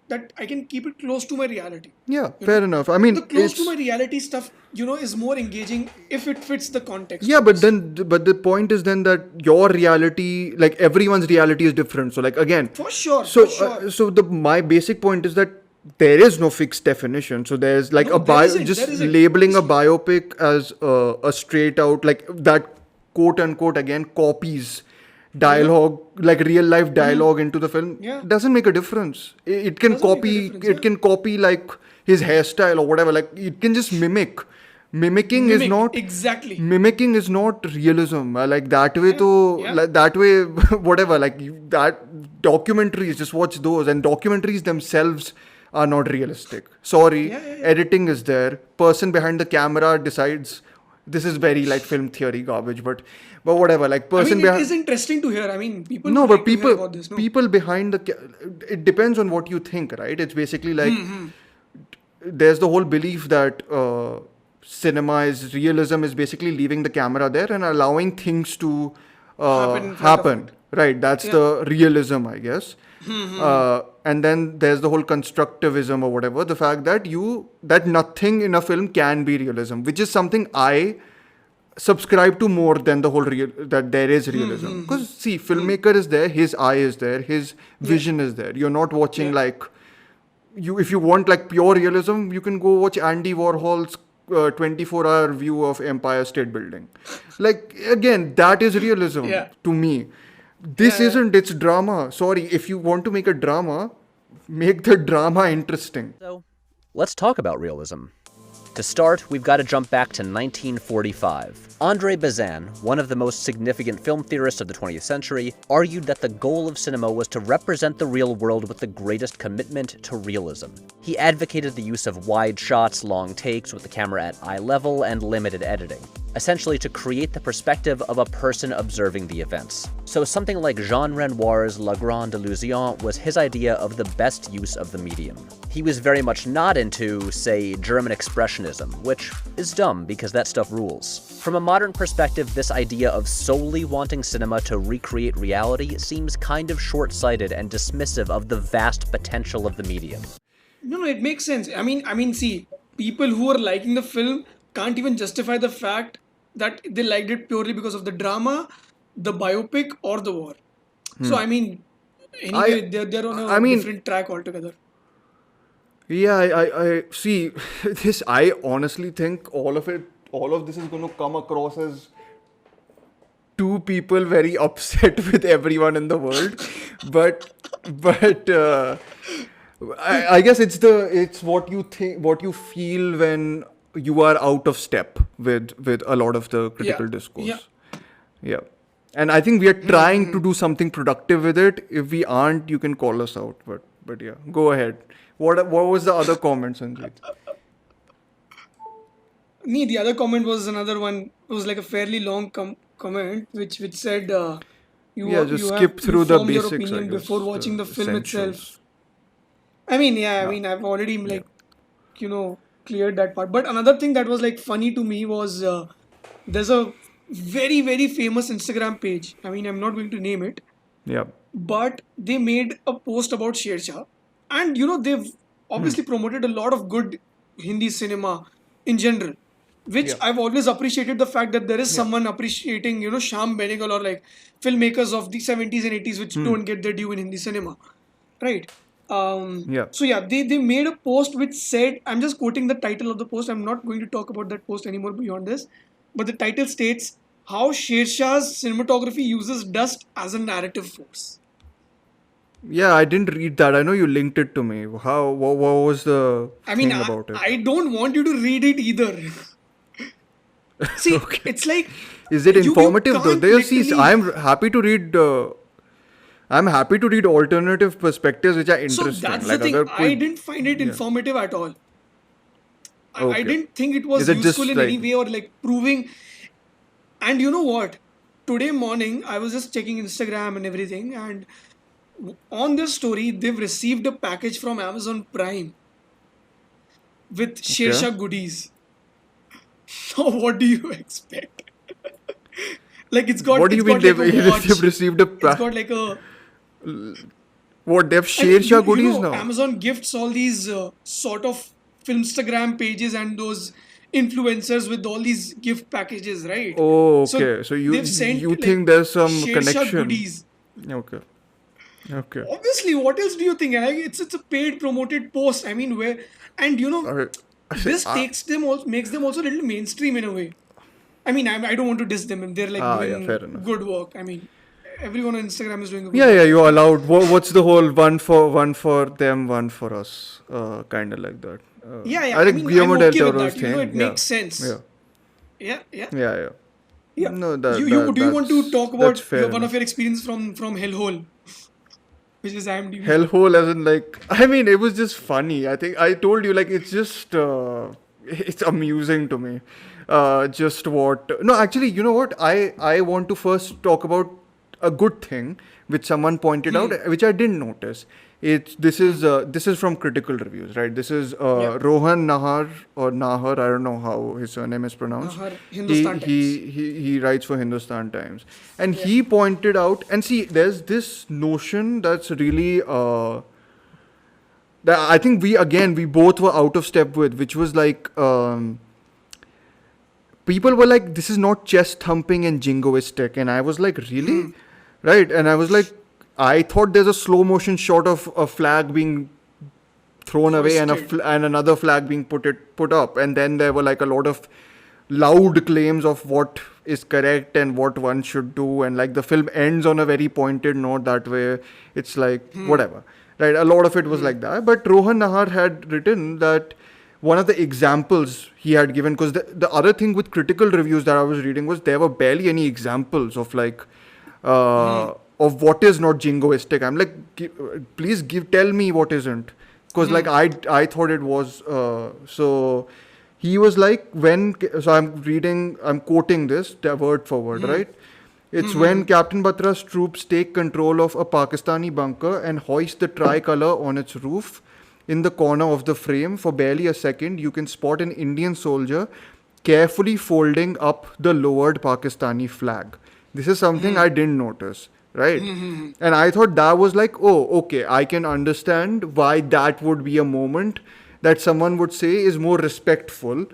keep it close to my reality. Yeah, fair enough. I mean, The close to my reality stuff, is more engaging if it fits the context. Yeah, but the point is then that your reality, like everyone's reality, is different. So, like again, For sure. so my basic point is that there is no fixed definition. So there's like There isn't. labeling a biopic as a straight out like that quote unquote again copies dialogue like real life dialogue into the film doesn't make a difference. It can copy like his hairstyle or whatever. Like it can just mimic. Mimicking is not exactly. Mimicking is not realism. Like that way, like that way, whatever. Like that documentaries, just watch those, and documentaries themselves are not realistic. Sorry, editing is there. Person behind the camera decides. This is very like film theory garbage, but whatever. Like person it behind. is interesting to hear. I mean, people. No, would but like to hear people about this, no? people behind it depends on what you think, right? It's basically like there's the whole belief that cinema is realism is basically leaving the camera there and allowing things to happen. Right, that's the realism, I guess. And then there's the whole constructivism or whatever, the fact that that nothing in a film can be realism, which is something I subscribe to more than the whole that there is realism. Because see, filmmaker is there, his eye is there, his vision is there. You're not watching like if you want like pure realism, you can go watch Andy Warhol's 24-hour view of Empire State Building. Like again, that is realism to me. This isn't, it's drama. Sorry, if you want to make a drama, make the drama interesting. So, let's talk about realism. To start, we've got to jump back to 1945. Andre Bazin, one of the most significant film theorists of the 20th century, argued that the goal of cinema was to represent the real world with the greatest commitment to realism. He advocated the use of wide shots, long takes with the camera at eye level, and limited editing, essentially to create the perspective of a person observing the events. So something like Jean Renoir's La Grande Illusion was his idea of the best use of the medium. He was very much not into, say, German Expressionism, which is dumb because that stuff rules. From a modern perspective, this idea of solely wanting cinema to recreate reality seems kind of short-sighted and dismissive of the vast potential of the medium. No, it makes sense. See, people who are liking the film can't even justify the fact that they liked it purely because of the drama, the biopic, or the war. So, anyway, they're on a different track altogether. Yeah, I see this. I honestly think all of this is going to come across as two people very upset with everyone in the world, but I guess it's what you think, what you feel when you are out of step with a lot of the critical discourse. Yeah. And I think we are trying to do something productive with it. If we aren't, you can call us out. But yeah, go ahead. What was the other comment, Sanjeet? The other comment was another one. It was like a fairly long comment, which said, skip through the formed your basics, opinion I guess, before watching the film essentials. itself. I've already cleared that part. But another thing that was like funny to me was there's a very, very famous Instagram page. I'm not going to name it. Yeah. But they made a post about Shershaah. And, they've obviously promoted a lot of good Hindi cinema in general. Which I've always appreciated the fact that there is someone appreciating, Shyam Benegal or like filmmakers of the 70s and 80s which don't get their due in Hindi cinema. Right? So they made a post which said, I'm just quoting the title of the post. I'm not going to talk about that post anymore beyond this. But the title states, how Shershaah's cinematography uses dust as a narrative force. Yeah, I didn't read that. I know you linked it to me. What was the thing about it? I don't want you to read it either. See, it's like... Is it informative though? I'm happy to read... I'm happy to read alternative perspectives which are interesting. So that's the thing. I didn't find it informative at all. I didn't think it was useful in any way or like proving... And you know what? Today morning, I was just checking Instagram and everything, and on this story, they've received a package from Amazon Prime with Shershaah goodies. So what do you expect? Like it's got. What do you mean they've received a package? It's got like a. What, they've Shershaah goodies now? Amazon gifts all these sort of Filmstagram pages and those influencers with all these gift packages, right? Oh, okay. So you think there's some Shershaah connection? Goodies. Okay. Obviously, what else do you think? Like, it's a paid promoted post. Where this makes them also a little mainstream in a way. I don't want to diss them if they're like doing good work. Everyone on Instagram is doing a good work. You're allowed. What's the whole one for them, one for us, kind of like that. I think Guillermo del Toro's thing. It makes sense. Yeah. No, do you want to talk about one of your experience from Hellhole? Which is IMDb. Hellhole as in like... it was just funny. I think I told you, like, it's just... it's amusing to me. Just what... No, actually, you know what? I want to first talk about a good thing which someone pointed out, which I didn't notice. This is from Critical Reviews, right? This is Rohan Nahar or Nahar, I don't know how his surname is pronounced. Nahar, Hindustan Times. He writes for Hindustan Times, and he pointed out, and see, there's this notion that's really that I think we both were out of step with, which was like people were like, this is not chest thumping and jingoistic, and I was like, really? Right? And I was like, I thought there's a slow motion shot of a flag being thrown away and another flag being put up, and then there were like a lot of loud claims of what is correct and what one should do, and like the film ends on a very pointed note that way. It's like whatever, right? A lot of it was like that. But Rohan Nahar had written that one of the examples he had given, because the other thing with critical reviews that I was reading was there were barely any examples of like of what is not jingoistic. I'm like, please tell me what isn't, because like I thought it was so. He was like, so I'm quoting this word for word, right? It's when Captain Batra's troops take control of a Pakistani bunker and hoist the tricolour on its roof. In the corner of the frame, for barely a second, you can spot an Indian soldier carefully folding up the lowered Pakistani flag. This is something I didn't notice, right? And I thought that was like, oh, okay, I can understand why that would be a moment that someone would say is more respectful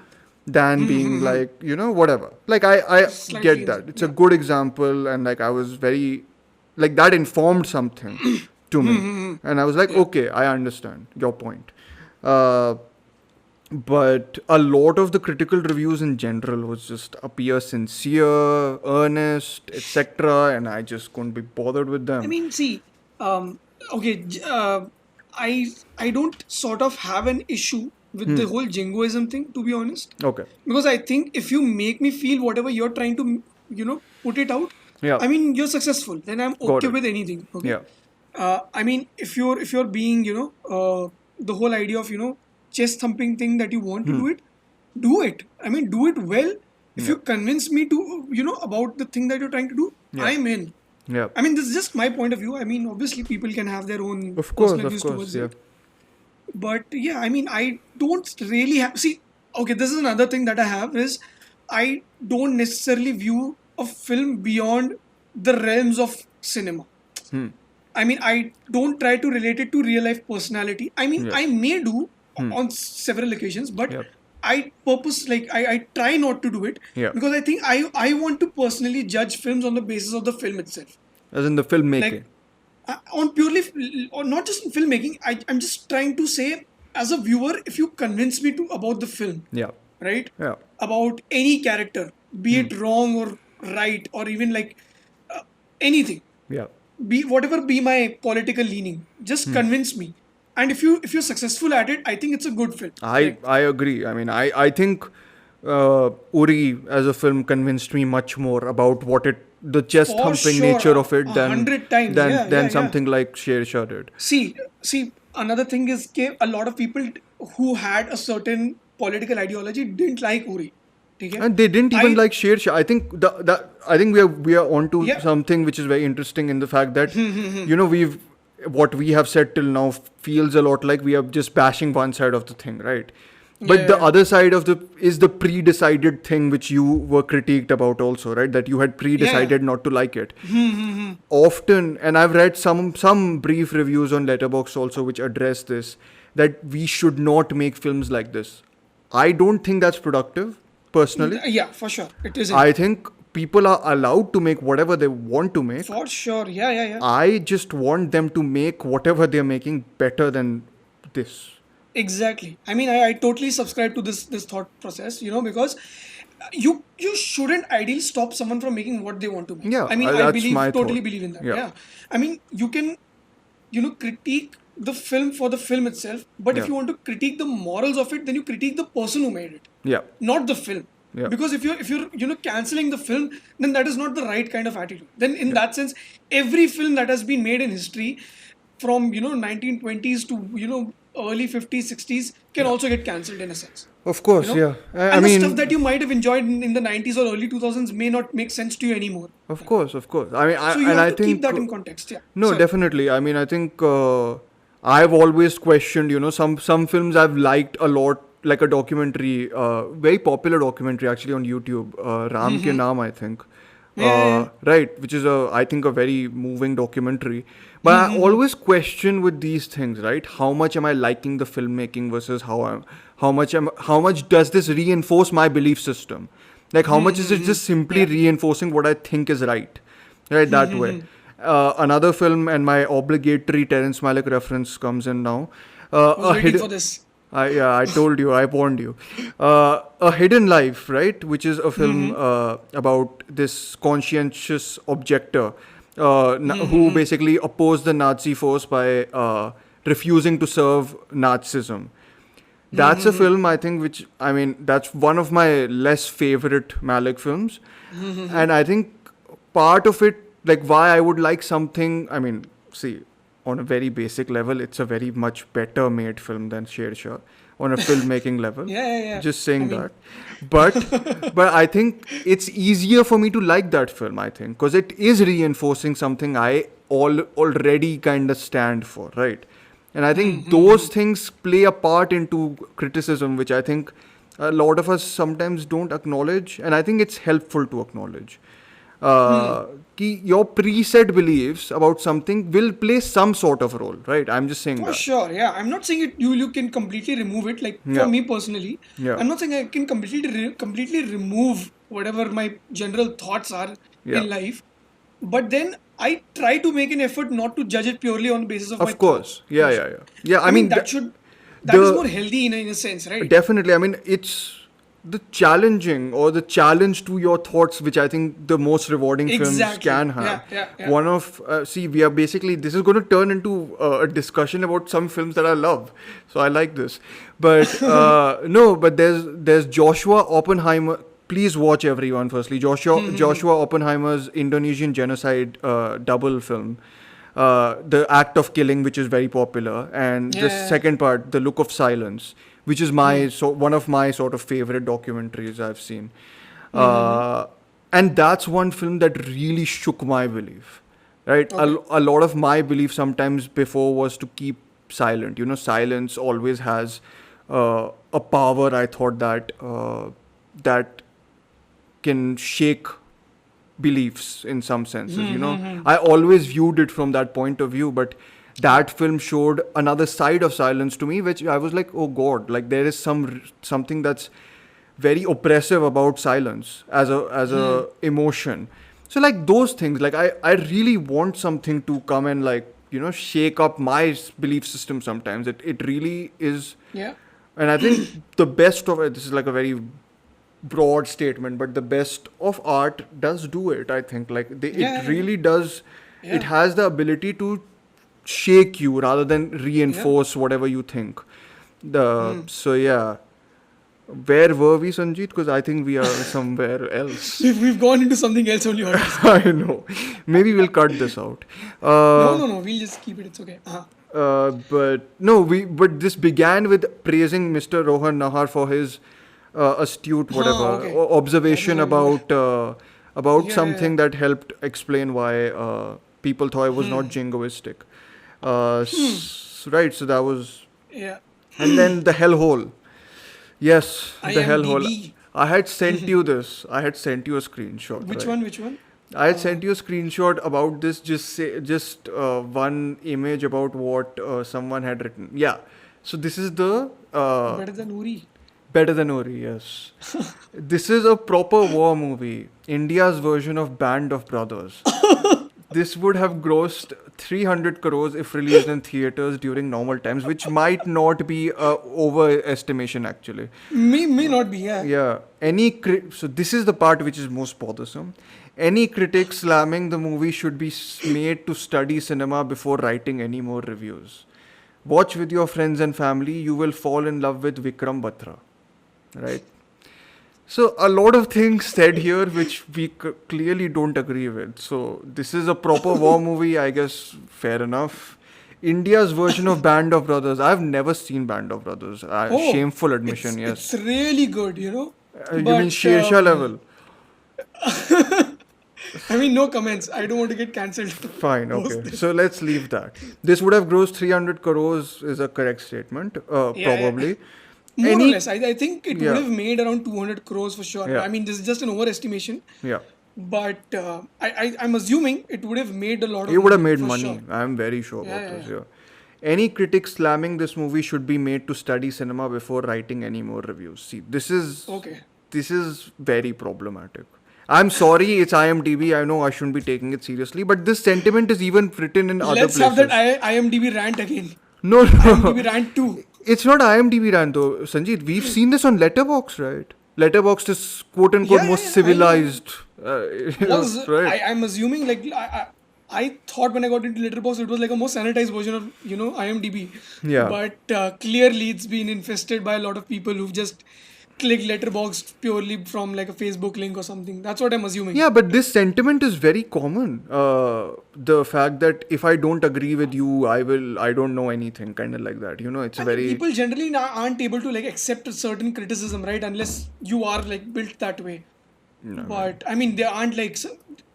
than being like, whatever. Like, I get that. It's a good example, and like, I was very, like, that informed something to me. And I was like, okay, I understand your point. But a lot of the critical reviews in general was just appear sincere, earnest, etc. And I just couldn't be bothered with them. I mean, see, okay, I don't sort of have an issue with the whole jingoism thing, to be honest. Okay. Because I think if you make me feel whatever you're trying to, put it out, Yeah. I mean, you're successful. Then I'm Got okay it. with anything. Okay. Yeah. I mean, if you're being, the whole idea of, chest thumping thing that you want to do it. I mean, do it well. If you convince me to, about the thing that you're trying to do, I'm in. Yeah. I mean, this is just my point of view. I mean, obviously, people can have their own Of course, personal of views course. towards Yeah. it. But yeah, I mean, I don't really have. See, okay, this is another thing that I have is I don't necessarily view a film beyond the realms of cinema. I mean, I don't try to relate it to real life personality. I mean, I may do on several occasions, but Yep. I try not to do it Yeah. because I think I want to personally judge films on the basis of the film itself. As in the filmmaking. Like, on purely, or not just in filmmaking, I'm just trying to say, as a viewer, if you convince me about the film, Yeah. right? Yeah. About any character, be it wrong or right, or even like anything, Yeah. be my political leaning, just convince me. And if you're successful at it, I think it's a good film. I agree. I mean, I think Uri as a film convinced me much more about the chest For thumping sure, nature of it than 100 times. than Yeah, yeah, something like Shershaah did. See, another thing is that a lot of people who had a certain political ideology didn't like Uri. Okay? And they didn't even like Shershaah. I think I think we are onto Yeah. something which is very interesting in the fact that what we have said till now feels a lot like we are just bashing one side of the thing, right? But the other side of is the pre-decided thing which you were critiqued about also, right? That you had pre-decided not to like it. Often, and I've read some brief reviews on Letterboxd also which address this, that we should not make films like this. I don't think that's productive, personally. Yeah, for sure. It isn't. I think people are allowed to make whatever they want to make. For sure. Yeah. I just want them to make whatever they're making better than this. Exactly. I mean, I totally subscribe to this thought process, because you shouldn't ideally stop someone from making what they want to make. Yeah, I mean, that's my totally thought. believe in that. Yeah. Yeah. I mean, you can, critique the film for the film itself, but if Yeah. you want to critique the morals of it, then you critique the person who made it, Yeah. not the film. Yeah. Because if you're canceling the film, then that is not the right kind of attitude. Then in that sense, every film that has been made in history, from 1920s to early 50s 60s, can also get cancelled in a sense. Of course, yeah. I And mean, the stuff that you might have enjoyed in the 90s or early 2000s may not make sense to you anymore. of course. I mean, So you have to keep that in context. Yeah. No, Sorry. definitely. I mean, I think I've always questioned, some films I've liked a lot, like a documentary, very popular documentary actually on YouTube, Ram Ke Naam, I think. Right, which is I think a very moving documentary. But I always question with these things, right? How much am I liking the filmmaking versus how much does this reinforce my belief system? Like how much is it just simply reinforcing what I think is right? Right, that way. Another film, and my obligatory Terrence Malick reference comes in now. I was waiting for this. I told you, I warned you. A Hidden Life, right? Which is a film about this conscientious objector who basically opposed the Nazi force by refusing to serve Nazism. That's a film, I think, which, I mean, that's one of my less favorite Malick films. And I think part of it, like why I would like something, I mean, see, on a very basic level, it's a very much better made film than Shershaah on a filmmaking level. Yeah. Just saying that. But I think it's easier for me to like that film, I think, because it is reinforcing something I already kind of stand for, right? And I think those things play a part into criticism, which I think a lot of us sometimes don't acknowledge, and I think it's helpful to acknowledge. Ki your preset beliefs about something will play some sort of role, right? I'm just saying For that. sure, yeah. I'm not saying you can completely remove it. Like Yeah. for me personally, Yeah. I'm not saying I can completely remove whatever my general thoughts are Yeah. in life. But then I try to make an effort not to judge it purely on the basis of my Of course. thoughts. Yeah. I mean, that is the- more healthy in a sense, right? Definitely. I mean, it's the challenging or the challenge to your thoughts, which I think the most rewarding films Exactly. can have. Yeah. One of, we are basically, this is going to turn into a discussion about some films that I love. So I like this. But no, but there's Joshua Oppenheimer. Please watch, everyone, firstly. Joshua Oppenheimer's Indonesian genocide double film. The Act of Killing, which is very popular, and the second part, The Look of Silence, which is one of my sort of favorite documentaries I've seen. And that's one film that really shook my belief, right? A lot of my belief sometimes before was to keep silent. You know, silence always has a power, I thought, that can shake beliefs in some senses, you know. I always viewed it from that point of view, but that film showed another side of silence to me, which I was like, oh God, like there is something that's very oppressive about silence as a emotion. So like those things, like I really want something to come and, like, you know, shake up my belief system sometimes. It really is. Yeah. And I think the best of it, this is like a very broad statement, but the best of art does do it, I think. Like it really does. It has the ability to shake you rather than reinforce whatever you think. So yeah, where were we, Sanjeet? Because I think we are somewhere else. We've gone into something else only. I know. Maybe we'll cut this out. No. We'll just keep it. It's okay. But this began with praising Mr. Rohan Nahar for his astute observation about something that helped explain why people thought it was not jingoistic. Right, so that was... Yeah. And then the hellhole. Yes, the hellhole. IMDb. I had sent you this. I had sent you a screenshot. Which right? one? I had sent you a screenshot about this. Just one image about what someone had written. Yeah. So this is the... Better than Uri. Better than Uri, yes. This is a proper war movie. India's version of Band of Brothers. This would have grossed 300 crores if released in theaters during normal times, which might not be overestimation actually. May not be, yeah. Yeah. So this is the part which is most bothersome. Any critic slamming the movie should be made to study cinema before writing any more reviews. Watch with your friends and family. You will fall in love with Vikram Batra. Right? So a lot of things said here which we clearly don't agree with. So this is a proper war movie, I guess. Fair enough. India's version of Band of Brothers. I've never seen Band of Brothers. Shameful admission, yes. It's really good, you know. You mean Shershaah level? I mean, no comments. I don't want to get cancelled. Fine, okay. So let's leave that. This would have grossed 300 crores is a correct statement, probably. More or less. I think it would have made around 200 crores for sure. Yeah. I mean, this is just an overestimation. Yeah. But I'm assuming it would have made a lot of money. It would have made money. Sure. I'm very sure about this. Yeah. Any critic slamming this movie should be made to study cinema before writing any more reviews. See, this is very problematic. I'm sorry, it's IMDb. I know I shouldn't be taking it seriously, but this sentiment is even written in other places. Let's have that IMDb rant again. No. IMDb rant 2. It's not IMDb rant though, Sanjeet. We've seen this on Letterboxd, right? Letterboxd is quote unquote most civilized. Right? I'm assuming like I thought when I got into Letterboxd, it was like a more sanitized version of, IMDb. Yeah. But clearly, it's been infested by a lot of people who've just clicked Letterboxd purely from like a Facebook link or something. That's what I'm assuming. Yeah, but this sentiment is very common. The fact that if I don't agree with you, I don't know anything, kind of like that. It's I very. think people generally aren't able to like accept a certain criticism, right? Unless you are like built that way. But I mean, there aren't like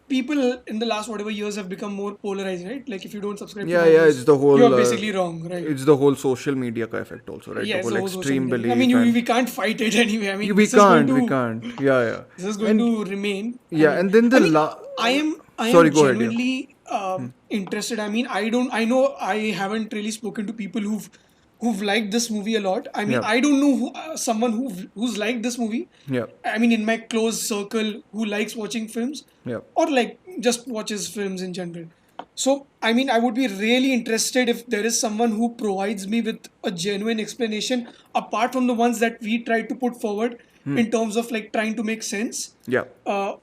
people in the last whatever years have become more polarized, right? Like if you don't subscribe Yeah, to yeah, values, it's the whole. you're basically wrong, right? It's the whole social media effect also, right? Yeah, the it's whole the whole social extreme media. belief. I mean, and we can't fight it anyway. I mean, we this is going can't. We to can't. Yeah, yeah. this is going to remain. Yeah, and then the I am Sorry, go ahead, yeah. genuinely interested. I mean, I know I haven't really spoken to people who've liked this movie a lot. I mean, Yeah. I don't know someone who's liked this movie. Yeah. I mean, in my close circle who likes watching films, Yeah. or like just watches films in general. So, I mean, I would be really interested if there is someone who provides me with a genuine explanation apart from the ones that we try to put forward in terms of like trying to make sense Yeah. of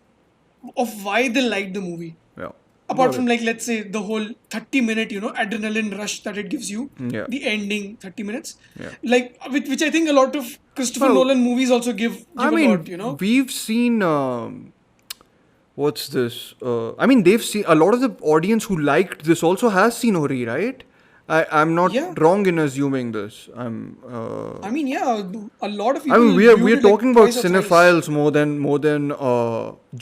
why they like the movie. Yeah. Apart from like, let's say, the whole 30-minute, adrenaline rush that it gives you, Yeah. the ending 30 minutes, Yeah. like which I think a lot of Christopher Nolan movies also give I a mean, lot, we've seen. What's this? I mean, they've seen a lot of the audience who liked this also has seen Ori, right? I'm not Yeah. wrong in assuming this. I mean, yeah, a lot of people. I mean, viewed we're it, like, talking about twice or thrice. cinephiles more than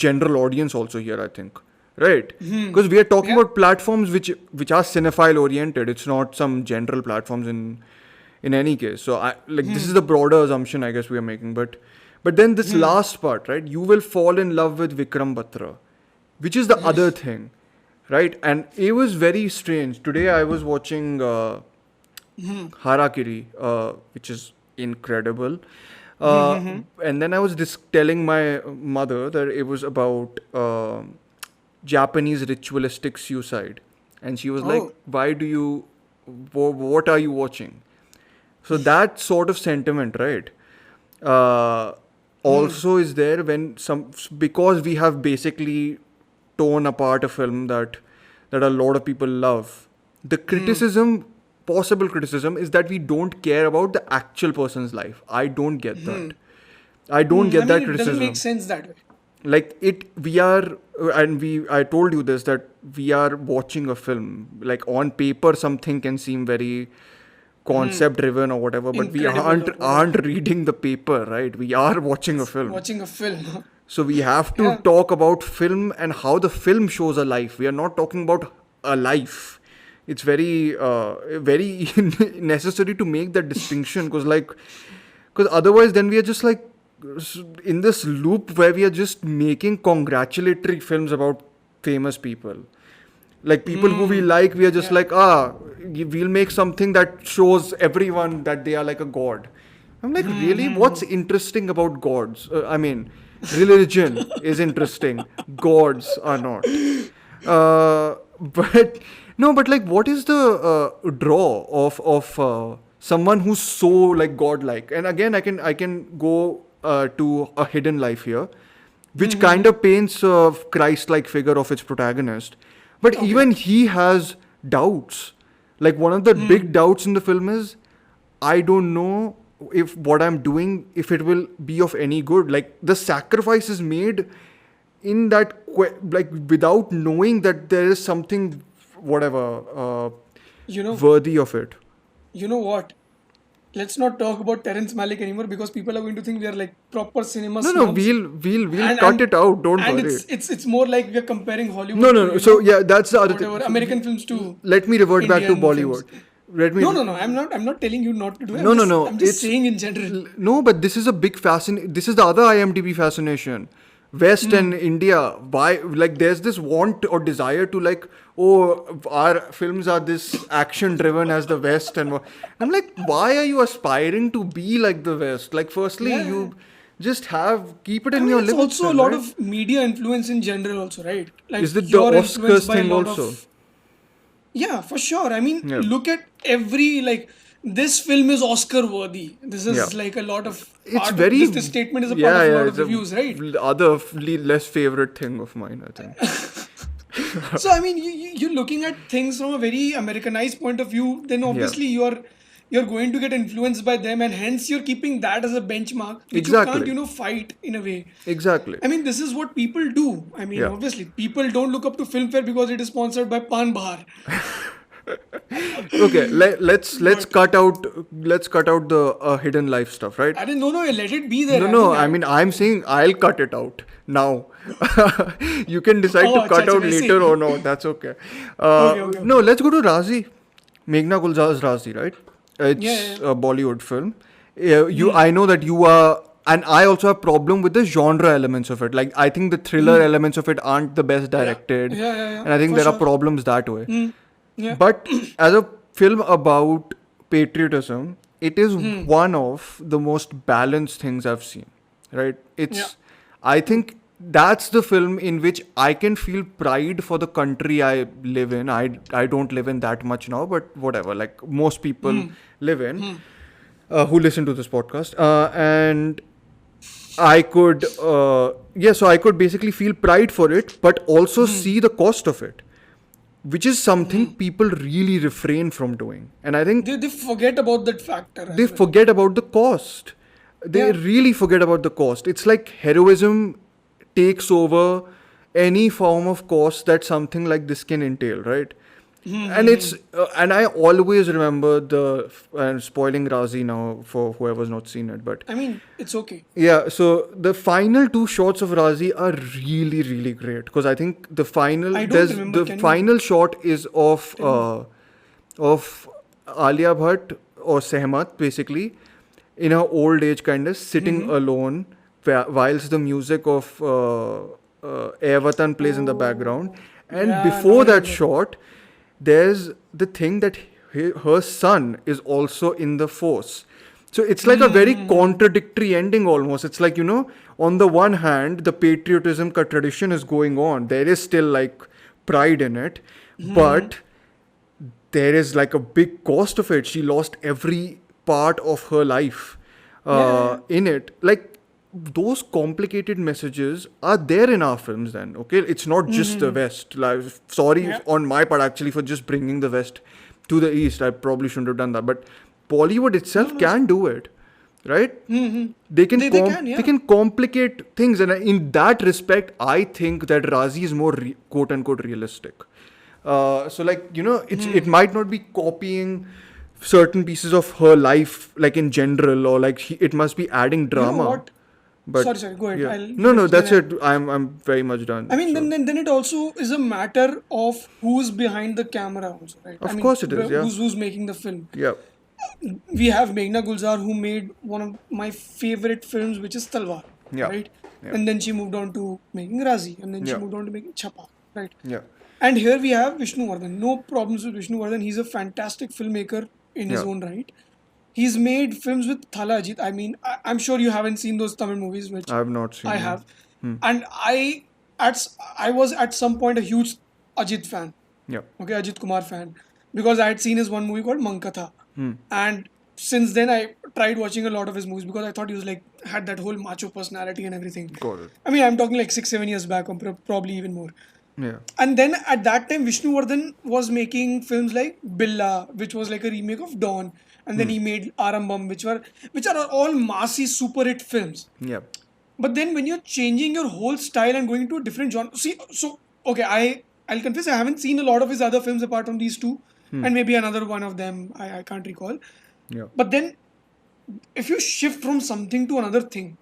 general audience also here. I think, right? Because we are talking Yeah. about platforms which are cinephile oriented. It's not some general platforms in any case. So this is the broader assumption I guess we are making. But then this last part, right? You will fall in love with Vikram Batra, which is the other thing, right? And it was very strange. Today I was watching Harakiri, which is incredible. And then I was telling my mother that it was about Japanese ritualistic suicide. And she was like, why do you, what are you watching? So that sort of sentiment, right? Also is there when because we have basically torn apart a film that a lot of people love. The criticism, possible criticism, is that we don't care about the actual person's life. I don't get that. I don't get that It criticism. doesn't make sense that way. Like I told you this, that we are watching a film. Like on paper, something can seem very concept driven or whatever, but we aren't reading the paper, right? We are watching a film. Watching a film. So we have to talk about film and how the film shows a life. We are not talking about a life. It's very very necessary to make that distinction, because otherwise then we are just like in this loop where we are just making congratulatory films about famous people. Like people who we like, we are just like, we'll make something that shows everyone that they are like a god. I'm like, really? What's interesting about gods? I mean, religion is interesting. Gods are not. But like, what is the draw of someone who's so like godlike? And again, I can go to A Hidden Life here, which kind of paints a Christ-like figure of its protagonist. But even he has doubts. Like one of the big doubts in the film is, I don't know if what I'm doing, if it will be of any good. Like the sacrifice is made in that, like without knowing that there is something, whatever, worthy of it. You know what? Let's not talk about Terrence Malick anymore because people are going to think we are like proper cinema No, snobs. we'll cut it out. Don't and worry. it's more like we're comparing Hollywood. No. to, So yeah, that's the other whatever thing. American films to. Let me revert back to Indian Bollywood. films. No. I'm not telling you not to do it. No. I'm just saying in general. No, but this is a big fascination. This is the other IMDb fascination. West and India. Why? Like, there's this want or desire to like, our films are this action-driven as the West, and I'm like, why are you aspiring to be like the West? Like, firstly, you just keep it in your It's living also room, a lot right? of media influence in general, also, right? Like, Is it the you're Oscars influenced by a thing lot also? of- Yeah, for sure. I mean, Yeah. look at every like. This film is Oscar worthy. This is Yeah. like a lot of. It's part very. This statement is a part of a lot of reviews, right? Other less favorite thing of mine, I think. So I mean, you're looking at things from a very Americanized point of view. Then obviously you're going to get influenced by them, and hence you're keeping that as a benchmark, which you Exactly. can't fight in a way. Exactly. I mean, this is what people do. I mean, Yeah. obviously, people don't look up to Filmfare because it is sponsored by Pan Bahar. Okay, let's cut out the hidden life stuff, right? I didn't know. No, let it be there. No, I mean, I'm saying I'll cut it out now. You can decide Oh, to cut acha, out acha, later वैसे। or no. That's okay. Okay. No, let's go to Razi. Meghna Gulzar's Razi, right? It's Yeah. a Bollywood film. I know that you are, and I also have problem with the genre elements of it. Like, I think the thriller elements of it aren't the best directed, Yeah. and I think For there are sure. problems that way. Yeah. But as a film about patriotism, it is one of the most balanced things I've seen. Right? I think that's the film in which I can feel pride for the country I live in. I don't live in that much now, but whatever. Like most people live in who listen to this podcast, and I could so I could basically feel pride for it, but also see the cost of it, which is something people really refrain from doing. And I think They forget about that factor. they forget about the cost. They really forget about the cost. It's like heroism takes over any form of cost that something like this can entail, right? And it's and I always remember spoiling Razi now for whoever's not seen it, but I mean, it's okay. yeah, so the final two shots of Razi are really, really great, because I think the final I don't remember. Can you- final shot is of Alia Bhatt or Sehmat, basically in her old age, kind of sitting alone whilst the music of Air Watan plays in the background, and Yeah, before now I that shot, there's the thing that her son is also in the force. So it's like a very contradictory ending almost. It's like, on the one hand, the patriotism ka tradition is going on. There is still like pride in it, but there is like a big cost of it. She lost every part of her life in it. Like, those complicated messages are there in our films then, okay? It's not just the West. Like, sorry on my part actually for just bringing the West to the East. I probably shouldn't have done that. But Bollywood itself can do it, right? They can they can complicate things, and in that respect, I think that Razi is more quote unquote realistic. So like, it might not be copying certain pieces of her life, like in general, or like it must be adding drama. You know what? But Sorry, go ahead. yeah. I'll No, finish, that's then it. I'm very much done. I mean, so. then it also is a matter of who's behind the camera, also, right? Of course it is, yeah. Who's making the film? Yeah. We have Meghna Gulzar, who made one of my favorite films, which is Talwar, Yeah. right? Yeah. And then she moved on to making Razi, and then she Yeah. moved on to making Chapa, right? Yeah. And here we have Vishnuvardhan. No problems with Vishnuvardhan. He's a fantastic filmmaker in his own right. He's made films with Thala Ajit. I mean, I'm sure you haven't seen those Tamil movies, which I have not seen. I have. And I was at some point a huge Ajit fan. Yeah. Okay, Ajit Kumar fan. Because I had seen his one movie called Mankatha. And since then I tried watching a lot of his movies because I thought he was like, had that whole macho personality and everything. Got it. I mean, I'm talking like 6-7 years back, or probably even more. Yeah. And then at that time, Vishnuvardhan was making films like Billa, which was like a remake of Dawn. And then he made Arambam, which are all massy super hit films. Yeah. But then when you're changing your whole style and going to a different genre, okay, I'll confess I haven't seen a lot of his other films apart from these two, and maybe another one of them I can't recall. Yeah. But then, if you shift from something to another thing,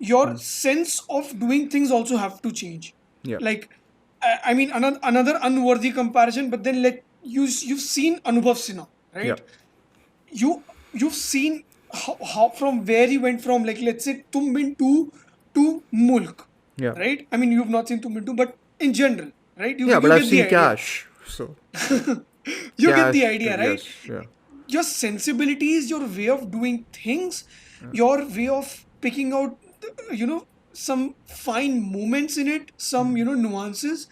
your sense of doing things also have to change. Yeah. Like, I mean, another unworthy comparison. But then, you've seen Anubhav Sinha, right? Yeah. You've seen how from where he went from, like, let's say Tum Bin 2 to Mulk, Yeah. right? I mean, you've not seen Tum Bin 2, but in general, right? You But get I've the seen idea. Cash. So. You get the Cash, idea, right? Yes. Yeah. Your sensibilities, your way of doing things, your way of picking out, some fine moments in it, some, nuances,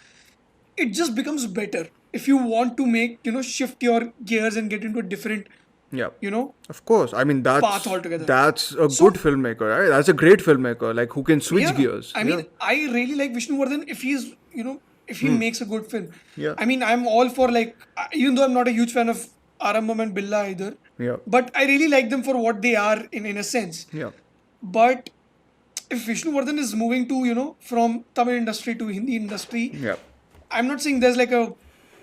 it just becomes better if you want to make, shift your gears and get into a different, Yeah. Path Of course. I mean, that's altogether. that's a good filmmaker, right? That's a great filmmaker, like who can switch gears. I mean, I really like Vishnuvardhan if he's, if he makes a good film. Yeah. I mean, I'm all for like, even though I'm not a huge fan of Arambam and Billa either, Yeah. but I really like them for what they are in a sense. Yeah. But if Vishnuvardhan is moving to, from Tamil industry to Hindi industry, Yeah. I'm not saying there's like a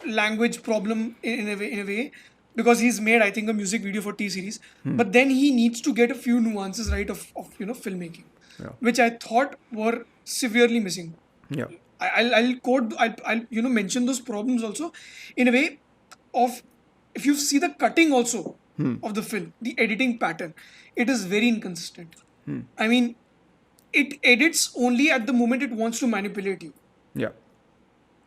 language problem in a way, because he's made, I think, a music video for T series, but then he needs to get a few nuances right of filmmaking, which I thought were severely missing. Yeah. I'll quote, I'll mention those problems also, in a way of, if you see the cutting also of the film, the editing pattern, it is very inconsistent. I mean, it edits only at the moment it wants to manipulate you. Yeah.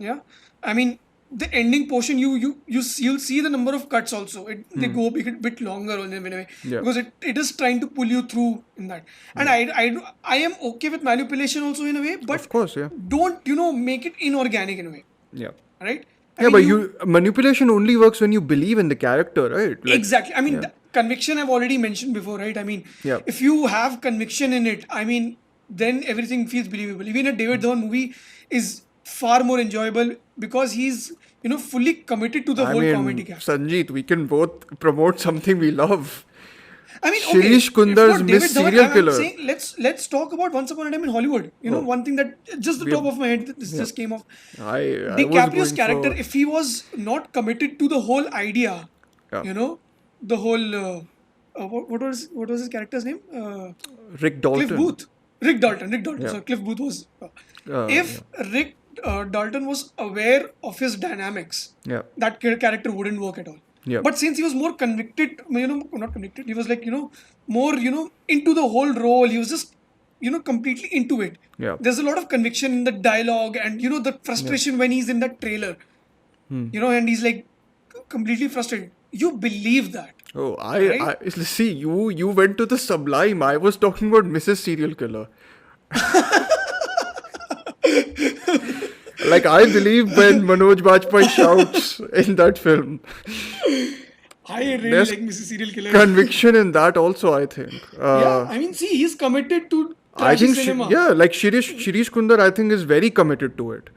Yeah, I mean, the ending portion, you'll see the number of cuts also. They go a bit longer in a way, Yeah. because it is trying to pull you through in that. And I am okay with manipulation also in a way, but Of course, yeah. don't make it inorganic in a way, Yeah. right? I Yeah, mean, but you manipulation only works when you believe in the character, right? Like, exactly. I mean, the conviction I've already mentioned before, right? I mean, Yeah. if you have conviction in it, I mean, then everything feels believable. Even a David Dhawan movie is far more enjoyable because he's fully committed to the I whole mean, comedy cast. Sanjeet, we can both promote something we love. I mean, Shirish if Kundar's not Miss David Dhawan, Serial I'm Killer. saying let's talk about Once Upon a Time in Hollywood. One thing that just the top of my head this just came off. I was DiCaprio's going character, for- if he was not committed to the whole idea, Yeah. the whole what was his character's name? Rick Dalton. Cliff Booth. Rick Dalton. Yeah. So Cliff Booth was. If yeah. Rick Dalton was aware of his dynamics, Yeah. that character wouldn't work at all. Yeah. But since he was more convicted, not convicted, he was like, more, into the whole role. He was just, completely into it. Yeah. There's a lot of conviction in the dialogue and, the frustration when he's in that trailer. And he's like completely frustrated. You believe that. Oh, I see. You went to the sublime. I was talking about Mrs. Serial Killer. Like, I believe when Manoj Bajpayee shouts in that film. I really There's like Mrs. Serial Killer. Conviction in that also, I think. Yeah, I mean, see, he's committed to I trashy think cinema. like Shirish Kundar, I think, is very committed to it.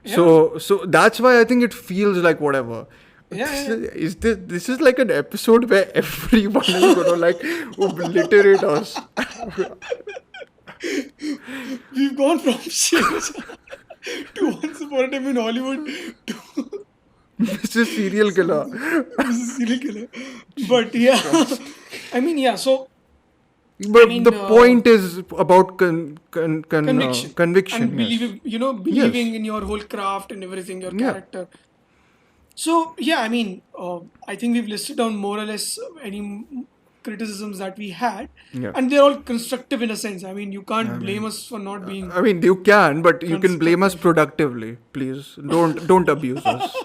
So that's why I think it feels like whatever. This is like an episode where everyone is gonna like obliterate us. We've gone from Shershaah to Once Upon a Time in Hollywood to Mrs. Serial Killer. Mrs. Serial Killer. But yeah, I mean, yeah, so But mean, the point is about conviction. And Yes. believing in your whole craft and everything, your character. So, yeah, I mean, I think we've listed down more or less any criticisms that we had, and they're all constructive in a sense. I mean, you can't blame us for not being. I mean, you can, but you can blame us productively, please. Don't abuse us.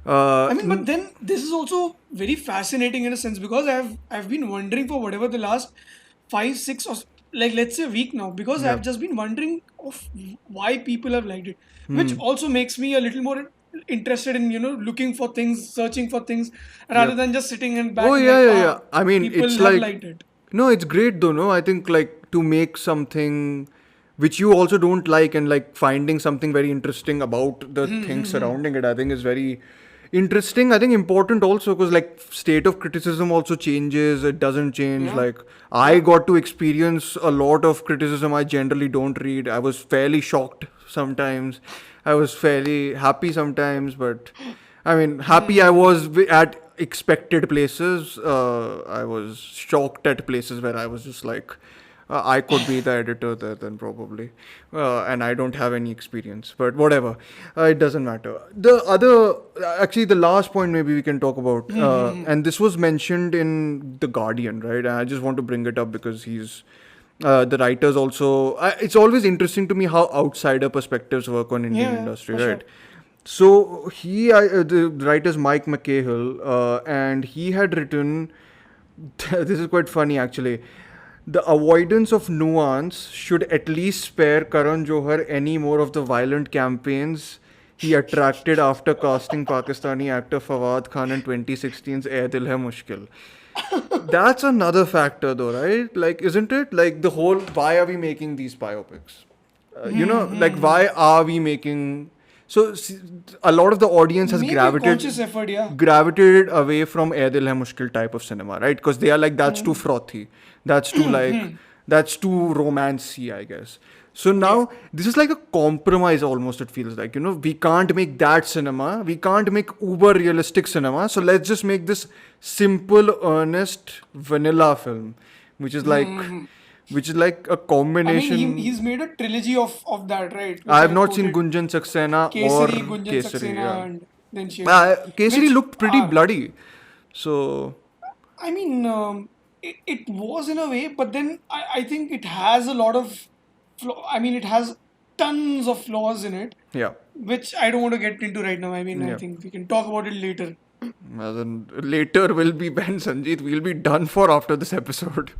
I mean, but then this is also very fascinating in a sense, because I've been wondering for whatever the last 5, 6 or like let's say a week now, because I've just been wondering of why people have liked it, which also makes me a little more interested in looking for things, searching for things, rather than just sitting and back. Oh and yeah. I mean, people it's have like liked it. no, it's great though. No, I think like to make something which you also don't like and like finding something very interesting about the things surrounding it, I think is very interesting. I think important also because like state of criticism also changes. It doesn't change. Like I got to experience a lot of criticism I generally don't read. I was fairly shocked sometimes. I was fairly happy sometimes, but I mean, happy I was at expected places. I was shocked at places where I was just like, I could be the editor there then probably. And I don't have any experience, but whatever. It doesn't matter. Actually, the last point maybe we can talk about, and this was mentioned in The Guardian, right? And I just want to bring it up because the writers also, it's always interesting to me how outsider perspectives work on Indian industry, right? Sure. So the writer is Mike McCahill, and he had written, this is quite funny actually, the avoidance of nuance should at least spare Karan Johar any more of the violent campaigns he attracted after casting Pakistani actor Fawad Khan in 2016's Ae Dil Hai Mushkil. That's another factor though, right? Like, isn't it? Like the whole, why are we making these biopics? like why are we making? So a lot of the audience has Make a conscious effort, yeah. gravitated away from Ae Dil Hai Mushkil type of cinema, right? Because they are like, that's too frothy, that's too like, that's too romancy, I guess. So now this is like a compromise almost, it feels like, we can't make that cinema, we can't make uber realistic cinema, so let's just make this simple, earnest, vanilla film, which is like a combination. I mean, he's made a trilogy of that, right? Which I have not seen quoted. Gunjan Saxena or Kesari, Gunjan Kesari. Saxena, Yeah. and then Shershaah. Kesari Which looked pretty are- bloody. So I mean, it was in a way, but then I think it has a lot of I mean, it has tons of flaws in it, yeah. which I don't want to get into right now. I mean, I Yeah. think we can talk about it later. As in, later will be Ben Sanjeet. We'll be done for after this episode.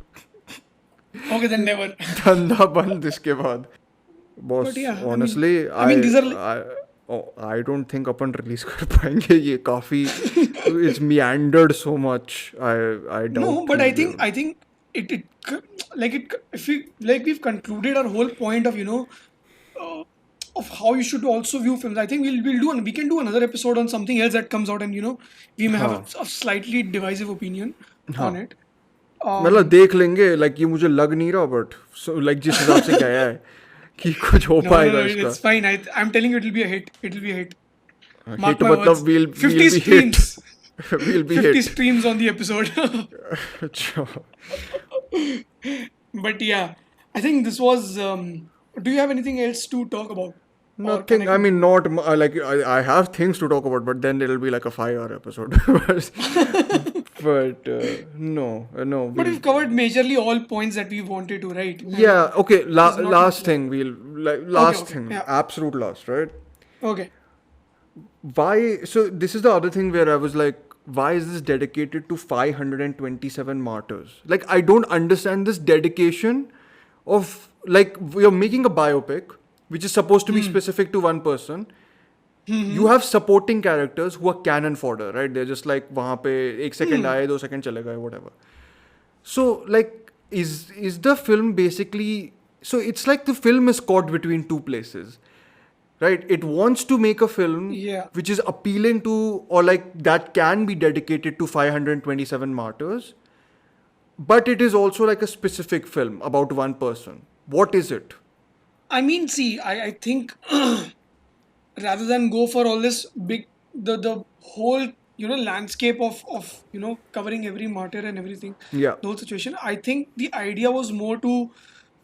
Okay, then never. धंधा बंद इसके बाद. Boss, But yeah, honestly, I mean, these are I don't think upon release कर पाएंगे ये काफी. It's meandered so much. I doubt. No, but I think it if we we've concluded our whole point of of how you should also view films. I think we can do another episode on something else that comes out, and we may have a slightly divisive opinion on it. मतलब देख लेंगे, like ये मुझे लग नहीं रहा, but so like जिस हिसाब से गया है कि कुछ हो पाएगा इसका. It's fine. I'm telling you, it'll be a hit. It'll be a hit. Mark Hit my मतलब words. we'll 50 be streams. hit. We'll be 50 hit. streams on the episode. अच्छा. But yeah, I think this was. Do you have anything else to talk about? Or Nothing. can I mean, not like I have things to talk about, but then it'll be like a 5-hour episode. But no. But we've covered majorly all points that we wanted to, right? Yeah. Okay. There's not Last much thing. Last okay, thing. yeah. Absolute last. Right. Okay. Why? So this is the other thing where I was like, why is this dedicated to 527 martyrs? Like, I don't understand this dedication of, like, you're making a biopic which is supposed to be specific to one person. You have supporting characters who are cannon fodder, right? They're just like, वहाँ पे 1 second आए, 2 second चले गए, whatever. So, like, is the film basically... So, it's like the film is caught between two places. Right? It wants to make a film which is appealing to, or like that can be dedicated to 527 martyrs, but it is also like a specific film about one person. What is it? I mean, see, I think rather than go for all this big, the whole, landscape of covering every martyr and everything, Yeah. the whole situation, I think the idea was more to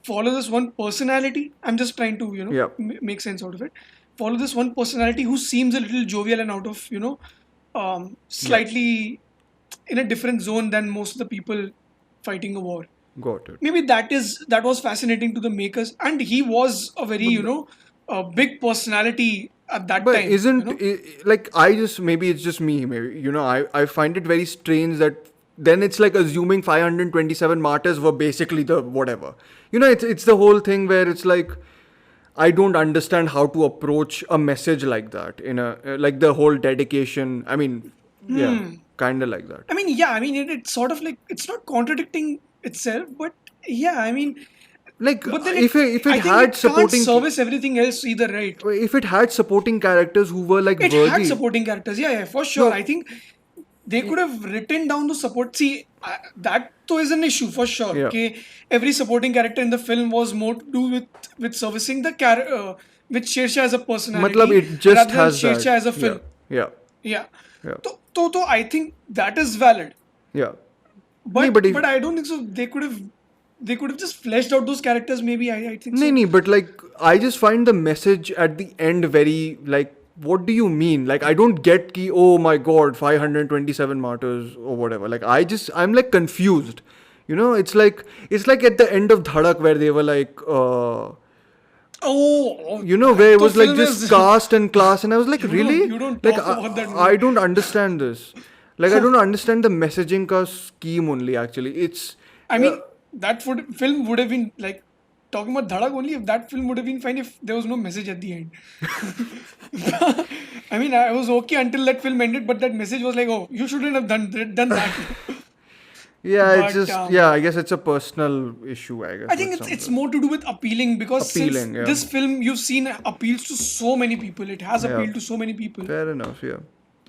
follow this one personality. I'm just trying to, Yeah. make sense out of it. Follow this one personality who seems a little jovial and out of, slightly in a different zone than most of the people fighting a war. Got it. Maybe that was fascinating to the makers, and he was a very, a big personality at that But time. isn't like maybe it's just me, maybe I find it very strange that then it's like assuming 527 martyrs were basically the whatever. It's the whole thing where it's like I don't understand how to approach a message like that in a like the whole dedication. I mean, yeah, kind of like that. I mean, it's sort of like, it's not contradicting itself, but yeah, I mean, Like but then if it I think had it supporting can't service everything else either, right? if it had supporting characters who were like It worthy. had supporting characters, yeah, for sure. No. I think they could have written down the support. See, that too is an issue for sure. Yeah. Okay, every supporting character in the film was more to do with servicing the character, with Shershaah as a personality, Matlab, it just rather than has that. Shershaah as a film. Yeah. Yeah. Yeah. So I think that is valid. Yeah. But Nee, but if- I don't think so. They could have just fleshed out those characters. Maybe I think so. No, but like I just find the message at the end very like, what do you mean? Like I don't get ki, oh my god, 527 martyrs or whatever. Like I'm like confused. It's like at the end of Dhadak where they were like Oh, where it was the like film just is- caste and class, and I was like, really? you don't like talk about that I movie. don't understand this. Like I don't understand the messaging ka scheme only. Actually, it's I mean, that film would have been like talking about Dhadak only. If that film would have been fine if there was no message at the end. I mean, I was okay until that film ended, but that message was like, oh, you shouldn't have done that. Yeah, it's But just I guess it's a personal issue. I guess. I think with it's some- more to do with appealing, because Appealing, since yeah. this film you've seen appeals to so many people, it has Yeah. appealed to so many people. Fair enough. Yeah.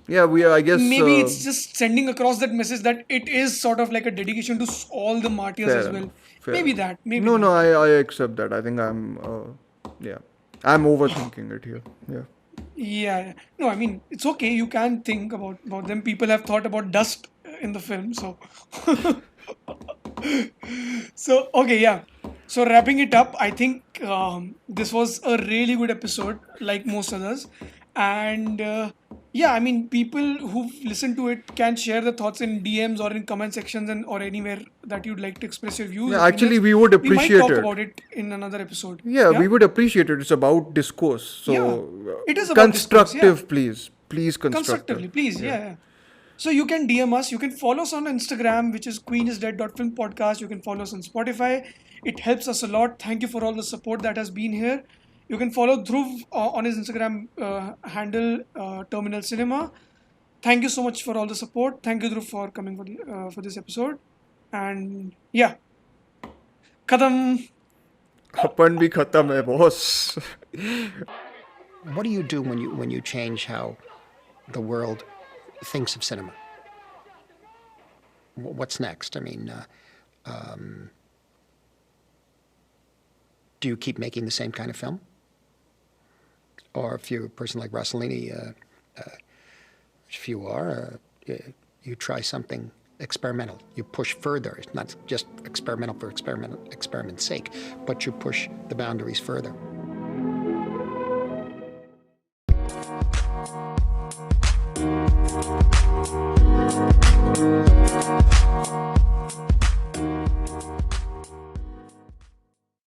Yeah, we are. I guess. Maybe it's just sending across that message that it is sort of like a dedication to all the martyrs fair as well. enough. Fair Maybe enough. that. Maybe No, that. no, I accept that. I think yeah, I'm overthinking it here. Yeah. Yeah. No, I mean it's okay. You can think about them. People have thought about dust in the film, so. So okay, yeah. So wrapping it up, I think this was a really good episode, like most others, and yeah, I mean people who've listened to it can share their thoughts in DMs or in comment sections and or anywhere that you'd like to express your views. Yeah, actually, opinions. we would We might appreciate talk it. about it in another episode. Yeah, we would appreciate it. It's about discourse. So Yeah, it is about discourse, constructive, yeah. please. Please constructive. Constructively, please. Yeah. So you can DM us. You can follow us on Instagram, which is queenisdead.film podcast. You can follow us on Spotify. It helps us a lot. Thank you for all the support that has been here. You can follow Dhruv on his Instagram handle, Terminal Cinema. Thank you so much for all the support. Thank you, Dhruv, for coming for this episode. And yeah, Kadam. अपन भी खत्म है boss. What do you do when you change how the world thinks of cinema? What's next? I mean, do you keep making the same kind of film? Or if you're a person like Rossellini, if you are, you try something experimental. You push further. It's not just experimental for experiment's sake, but you push the boundaries further.